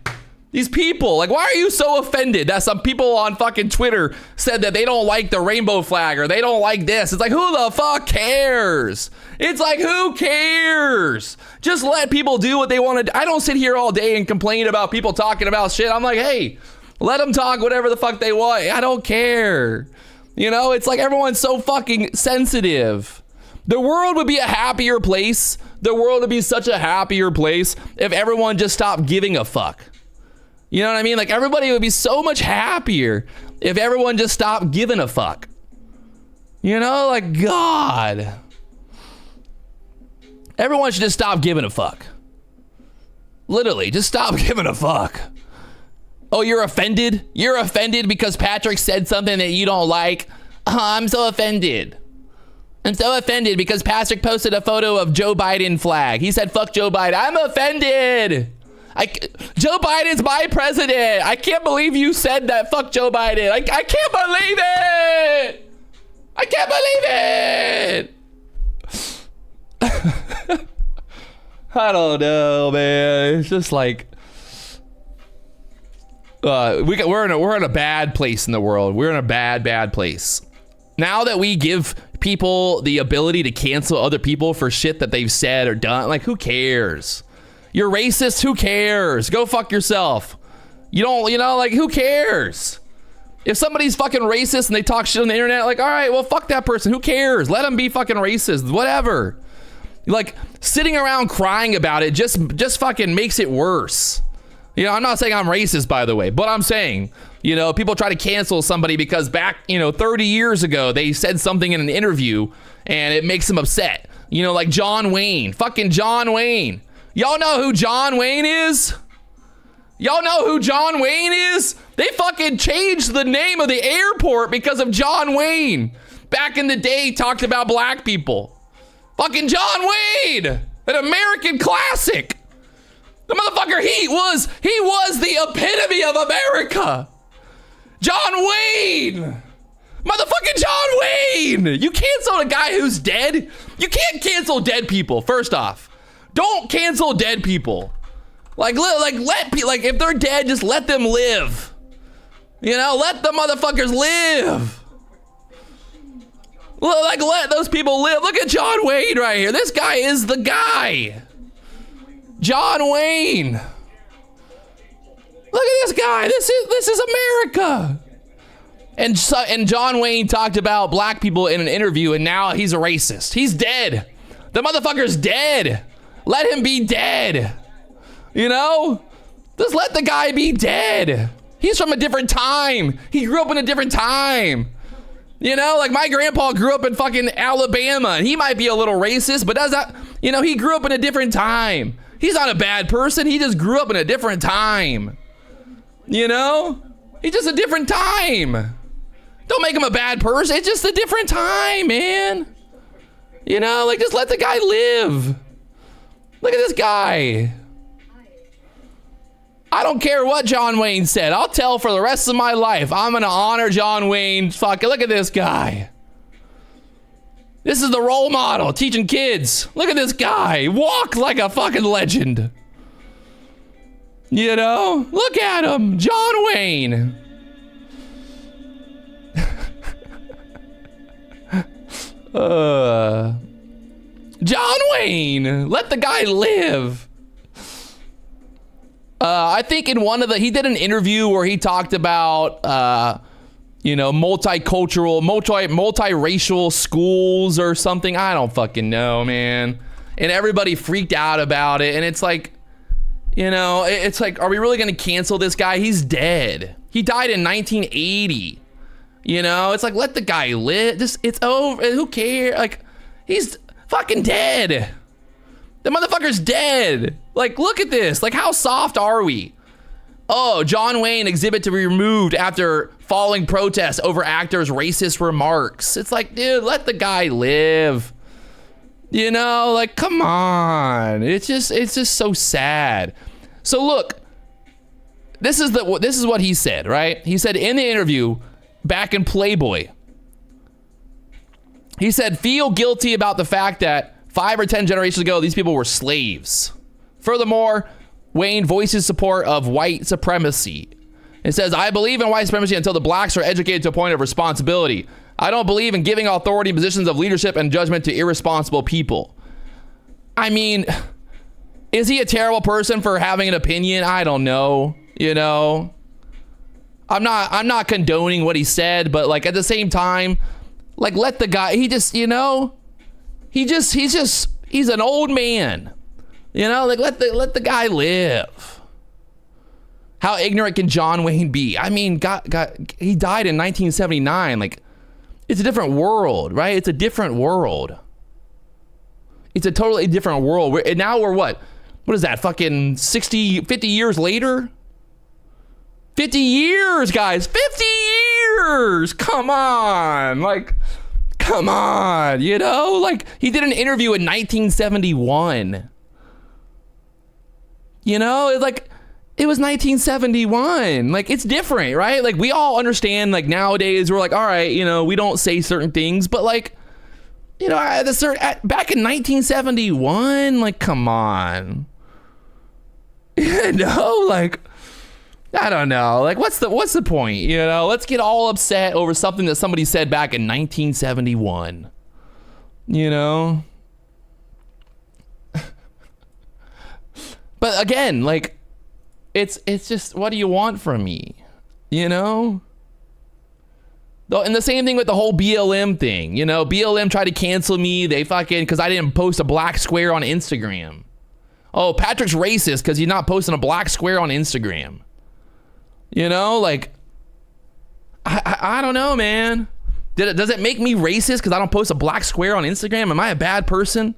these people, like, why are you so offended that some people on fucking Twitter said that they don't like the rainbow flag or they don't like this? It's like, who the fuck cares? It's like, who cares? Just let people do what they want to do. I don't sit here all day and complain about people talking about shit. I'm like, hey, let them talk whatever the fuck they want. I don't care. You know, it's like everyone's so fucking sensitive. The world would be a happier place. The world would be such a happier place if everyone just stopped giving a fuck. You know what I mean? Like, everybody would be so much happier if everyone just stopped giving a fuck. You know, like, God. Everyone should just stop giving a fuck. Literally, just stop giving a fuck. Oh, you're offended? You're offended because Patrick said something that you don't like? I'm so offended. I'm so offended because Patrick posted a photo of Joe Biden flag. He said, fuck Joe Biden. I'm offended. Joe Biden's my president. I can't believe you said that. Fuck Joe Biden. I can't believe it. I can't believe it. I don't know, man. It's just like we're in a bad place in the world. We're in a bad place. Now that we give people the ability to cancel other people for shit that they've said or done, like, who cares? You're racist. Who cares? Go fuck yourself. You don't, you know, like, who cares? If somebody's fucking racist and they talk shit on the internet, like, all right, well, fuck that person. Who cares? Let them be fucking racist. Whatever. Like, sitting around crying about it just fucking makes it worse. You know, I'm not saying I'm racist, by the way, but I'm saying, you know, people try to cancel somebody because back, 30 years ago, they said something in an interview and it makes them upset. You know, like John Wayne, fucking John Wayne. Y'all know who John Wayne is? Y'all know who John Wayne is? They fucking changed the name of the airport because of John Wayne. Back in the day, talked about black people. Fucking John Wayne, an American classic. The motherfucker, he was the epitome of America. John Wayne. Motherfucking John Wayne. You cancel a guy who's dead? You can't cancel dead people, first off. Don't cancel dead people. Like if they're dead, just let them live. You know, let the motherfuckers live. Like, let those people live. Look at John Wayne right here. This guy is the guy. John Wayne. Look at this guy. This is America. And John Wayne talked about black people in an interview, and now he's a racist. He's dead. The motherfucker's dead. Let him be dead. You know? Just let the guy be dead. He's from a different time. He grew up in a different time. You know, like my grandpa grew up in fucking Alabama, and he might be a little racist, but he grew up in a different time. He's not a bad person. He just grew up in a different time. You know? He's just a different time. Don't make him a bad person. It's just a different time, man. You know, like, just let the guy live. Look at this guy. I don't care what John Wayne said. I'll tell for the rest of my life. I'm going to honor John Wayne. Fucking look at this guy. This is the role model teaching kids. Look at this guy. Walk like a fucking legend. You know? Look at him. John Wayne. John Wayne. Let the guy live. I think in he did an interview where he talked about, multicultural, multiracial schools or something. I don't fucking know, man. And everybody freaked out about it. And it's like, it's like, are we really going to cancel this guy? He's dead. He died in 1980. It's like, let the guy live. It's over. Who cares? Like, he's fucking dead. The motherfucker's dead. Like, look at this. Like, how soft are we? Oh, John Wayne exhibit to be removed after falling protest over actor's racist remarks. It's like, dude, let the guy live. Like, come on. It's just so sad. So look, this is what he said, right? He said in the interview back in Playboy, he said, feel guilty about the fact that 5 or 10 generations ago, these people were slaves. Furthermore, Wayne voices support of white supremacy. It says, I believe in white supremacy until the blacks are educated to a point of responsibility. I don't believe in giving authority positions of leadership and judgment to irresponsible people. I mean, is he a terrible person for having an opinion? I don't know. I'm not condoning what he said, but like at the same time, like let the guy, he's an old man. Like let the guy live. How ignorant can John Wayne be? I mean, he died in 1979. Like, it's a different world, right? It's a different world. It's a totally different world. Now we're what? What is that? Fucking 50 years later? 50 years, guys. 50 years. Come on. Like, come on. Like, he did an interview in 1971. It's like, it was 1971. Like, it's different, right? Like, we all understand, like, nowadays, we're like, all right, we don't say certain things, but like, back in 1971, like, come on. Like, I don't know. Like, what's the point? Let's get all upset over something that somebody said back in 1971. But again, like, it's just, what do you want from me? And the same thing with the whole BLM thing. BLM tried to cancel me. They because I didn't post a black square on Instagram. Oh, Patrick's racist because he's not posting a black square on Instagram. Like, I don't know, man. Does it make me racist because I don't post a black square on Instagram? Am I a bad person?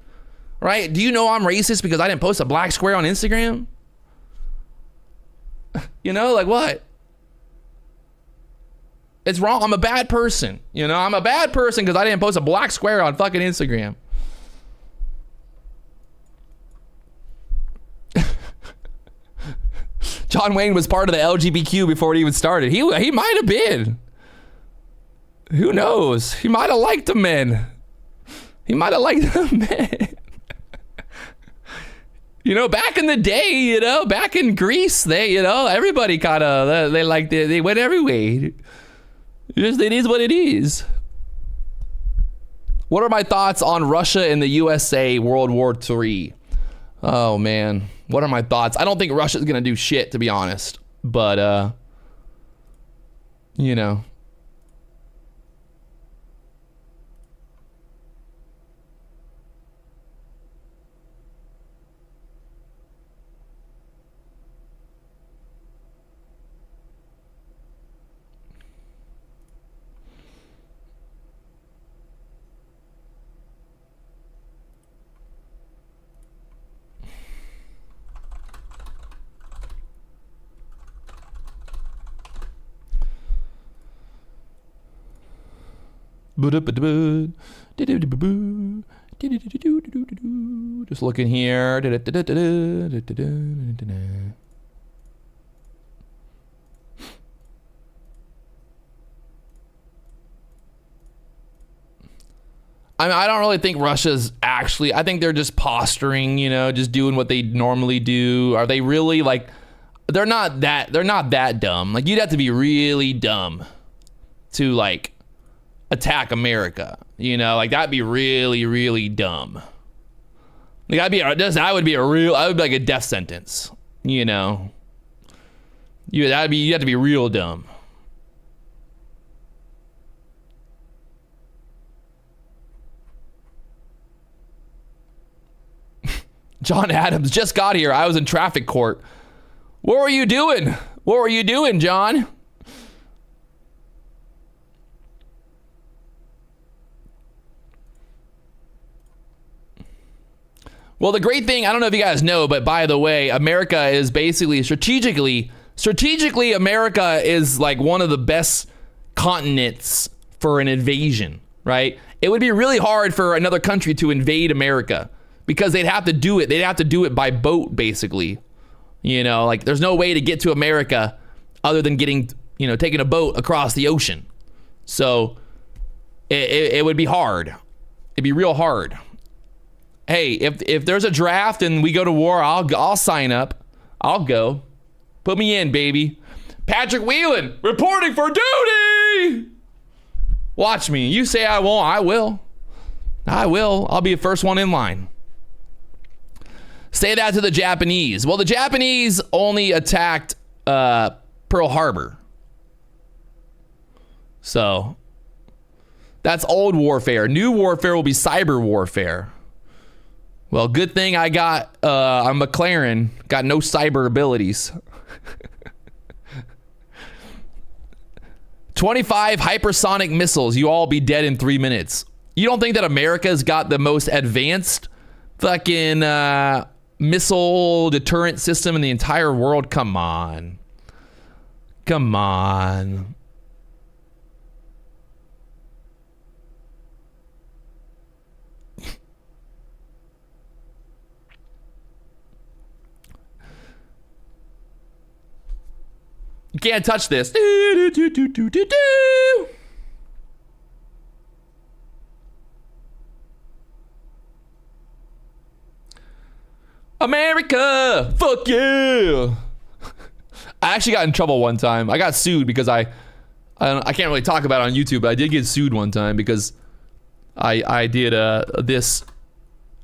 right? Do you know I'm racist because I didn't post a black square on Instagram? You know, like what? It's wrong. I'm a bad person. You know, I'm a bad person because I didn't post a black square on fucking Instagram. John Wayne was part of the LGBTQ before it even started. He might have been. Who knows? He might have liked the men. He might have liked the men. You know, back in the day, you know, back in Greece, they, you know, everybody kind of, they liked it. They went every way. Just, it is what it is. What are my thoughts on Russia and the USA World War III? Oh, man. What are my thoughts? I don't think Russia's going to do shit, to be honest. But, you know. Just looking here. I mean, I don't really think Russia's actually, I think they're just posturing, you know, just doing what they normally do. Are they really like, they're not that dumb. Like, you'd have to be really dumb to like attack America, you know, like that'd be really, really dumb. Like that would be like a death sentence, you know. You have to be real dumb. John Adams just got here. I was in traffic court. What were you doing? What were you doing, John? Well, the great thing, I don't know if you guys know, but by the way, America is basically strategically, America is like one of the best continents for an invasion, right? It would be really hard for another country to invade America because they'd have to do it. They'd have to do it by boat, basically. You know, like there's no way to get to America other than getting, you know, taking a boat across the ocean. So it would be hard. It'd be real hard. Hey, if there's a draft and we go to war, I'll sign up. I'll go. Put me in, baby. Patrick Wieland reporting for duty. Watch me. You say I won't, I will. I will. I'll be the first one in line. Say that to the Japanese. Well, the Japanese only attacked Pearl Harbor. So that's old warfare. New warfare will be cyber warfare. Well, good thing I got a McLaren, got no cyber abilities. 25 hypersonic missiles. You all be dead in 3 minutes. You don't think that America's got the most advanced fucking missile deterrent system in the entire world? Come on. Come on. You can't touch this. America, fuck yeah. I actually got in trouble one time. I got sued because I can't really talk about it on YouTube, but I did get sued one time because I did a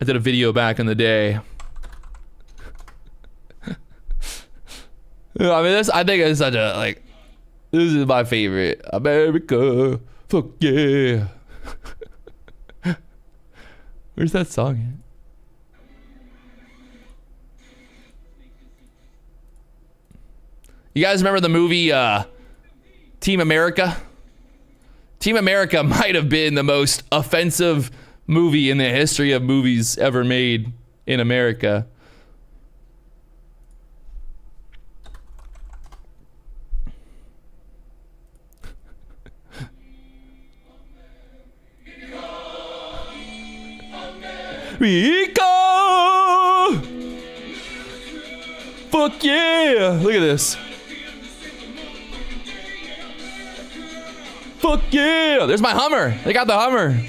video back in the day. I mean, I think it's such a, like, this is my favorite. America, fuck yeah. Where's that song at? You guys remember the movie Team America? Team America might have been the most offensive movie in the history of movies ever made in America. Rico! Fuck yeah! Look at this. Fuck yeah! There's my Hummer. They got the Hummer.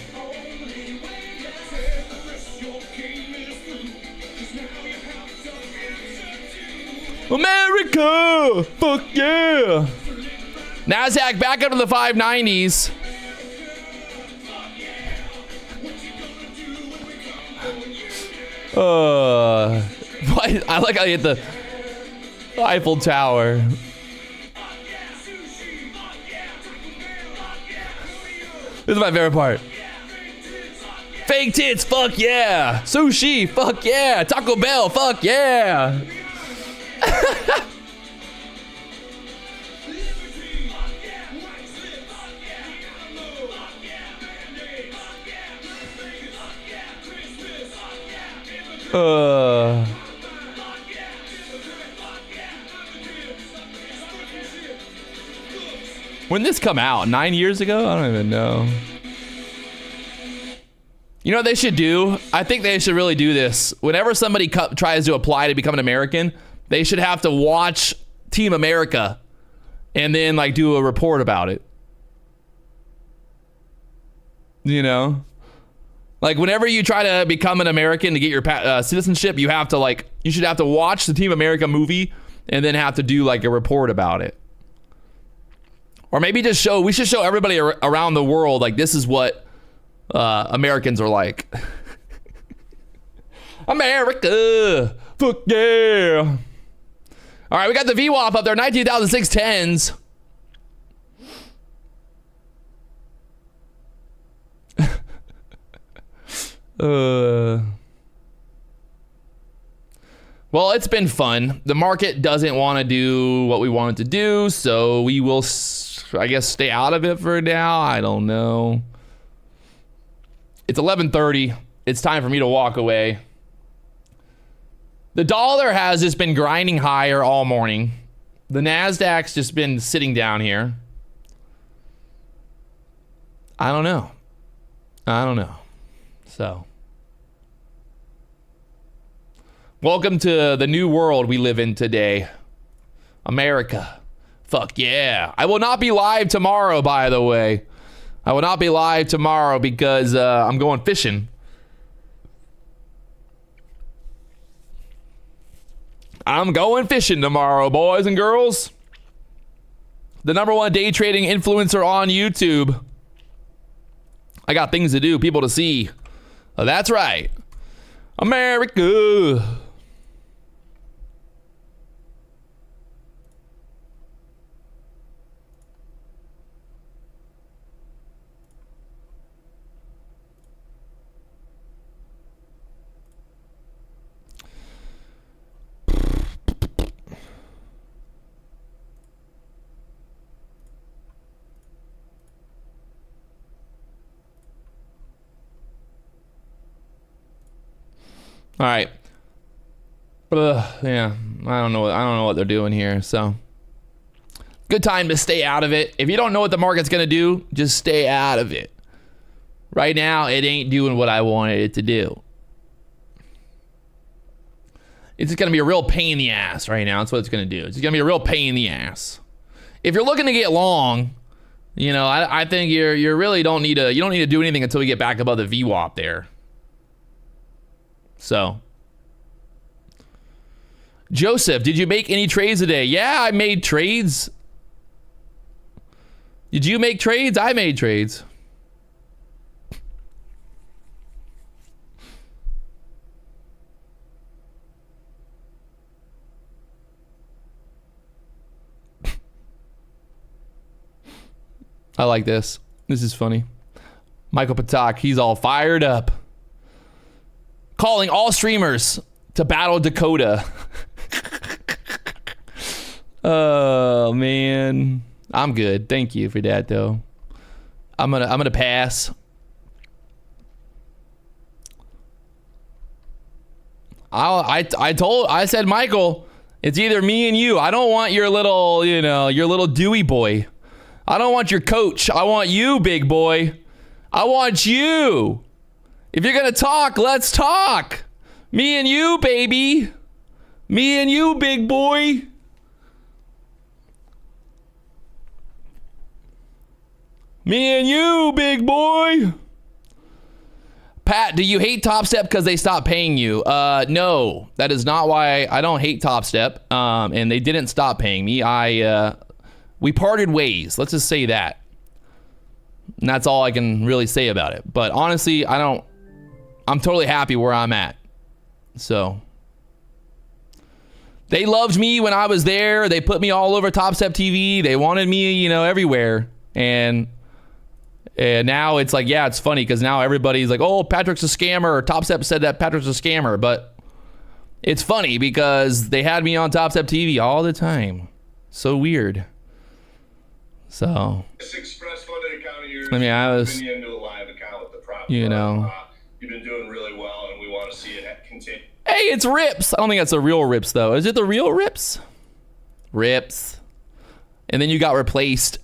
America! Fuck yeah! NASDAQ back up to the 590s. I like how you hit the Eiffel Tower. This is my favorite part. Fake tits, fuck yeah. Sushi, fuck yeah. Taco Bell, fuck yeah. When did this come out? 9 years ago? I don't even know. You know what they should do? I think they should really do this. Whenever somebody tries to apply to become an American, they should have to watch Team America and then like do a report about it. You know? Like whenever you try to become an American to get your citizenship, you should have to watch the Team America movie and then have to do like a report about it. Or maybe we should show everybody around the world, like this is what Americans are like. America, fuck yeah. All right, we got the VWAP up there, 19,610s. Well, it's been fun. The market doesn't want to do what we want it to do, so we will, I guess, stay out of it for now. I don't know. It's 11:30. It's time for me to walk away. The dollar has just been grinding higher all morning. The NASDAQ's just been sitting down here. I don't know. So, welcome to the new world we live in today. America. Fuck yeah. I will not be live tomorrow, by the way. I will not be live tomorrow because I'm going fishing. I'm going fishing tomorrow, boys and girls. The #1 day trading influencer on YouTube. I got things to do, people to see. That's right. America. All right. Yeah, I don't know what they're doing here. So, good time to stay out of it. If you don't know what the market's gonna do, just stay out of it. Right now, it ain't doing what I wanted it to do. It's gonna be a real pain in the ass right now. That's what it's gonna do. It's gonna be a real pain in the ass. If you're looking to get long, you know, I think you really don't need to do anything until we get back above the VWAP there. So, Joseph, did you make any trades today? Yeah, I made trades. Did you make trades? I made trades. I like this. This is funny. Michael Patak, he's all fired up. Calling all streamers to battle Dakota. Oh man, I'm good. Thank you for that though. I'm gonna pass. I said, Michael, it's either me and you. I don't want your little, your little Dewey boy. I don't want your coach. I want you, big boy. I want you. If you're going to talk, let's talk. Me and you, baby. Me and you, big boy. Me and you, big boy. Pat, do you hate Top Step because they stopped paying you? No, that is not why. I don't hate Top Step. And they didn't stop paying me. We parted ways. Let's just say that. And that's all I can really say about it. But honestly, I'm totally happy where I'm at. So they loved me when I was there. They put me all over Top Step TV. They wanted me, everywhere. And now it's like, yeah, it's funny because now everybody's like, oh, Patrick's a scammer. Or Top Step said that Patrick's a scammer. But it's funny because they had me on Top Step TV all the time. So weird. So, I was, into a live account with the prop you've been doing really well, and we want to see it continue. Hey, it's Rips. I don't think that's the real Rips, though. Is it the real Rips? Rips. And then you got replaced.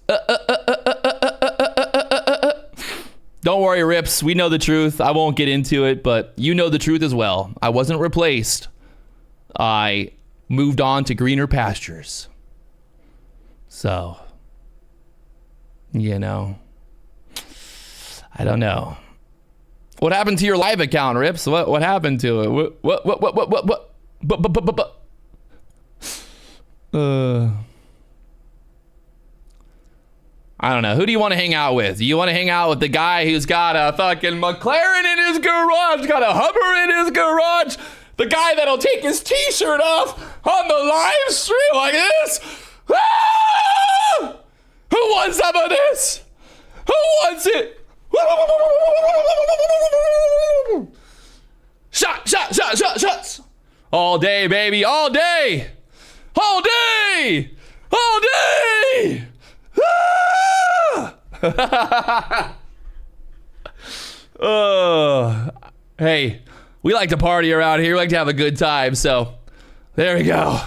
Don't worry, Rips. We know the truth. I won't get into it, but you know the truth as well. I wasn't replaced. I moved on to greener pastures. So, I don't know. What happened to your live account, Rips? What happened to it? What? I don't know. Who do you want to hang out with? Do you want to hang out with the guy who's got a fucking McLaren in his garage, got a Hummer in his garage? The guy that'll take his t-shirt off on the live stream like this? Ah! Who wants some of this? Who wants it? Shots. All day, baby. All day. All day. All day. Hey, we like to party around here. We like to have a good time. So there we go.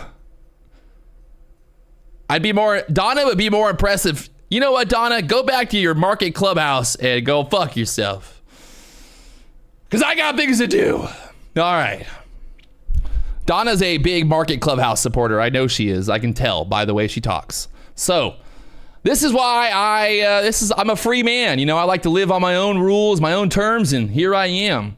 Donna would be more impressive. You know what, Donna? Go back to your market clubhouse and go fuck yourself. Because I got things to do. All right. Donna's a big market clubhouse supporter. I know she is. I can tell by the way she talks. So this is why I'm a free man. I like to live on my own rules, my own terms, and here I am.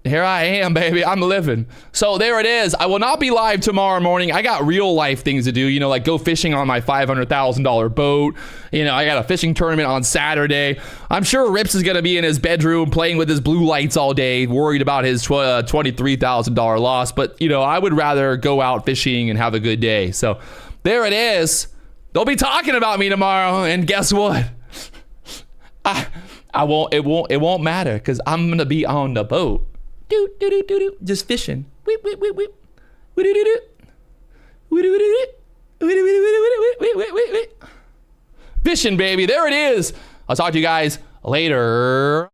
Here I am, baby. I'm living. So there it is. I will not be live tomorrow morning. I got real life things to do, like go fishing on my $500,000 boat. I got a fishing tournament on Saturday. I'm sure Rips is going to be in his bedroom playing with his blue lights all day, worried about his $23,000 loss. But, I would rather go out fishing and have a good day. So there it is. They'll be talking about me tomorrow. And guess what? It won't matter because I'm going to be on the boat. Just fishing. Fishing, baby. There it is. I'll talk to you guys later.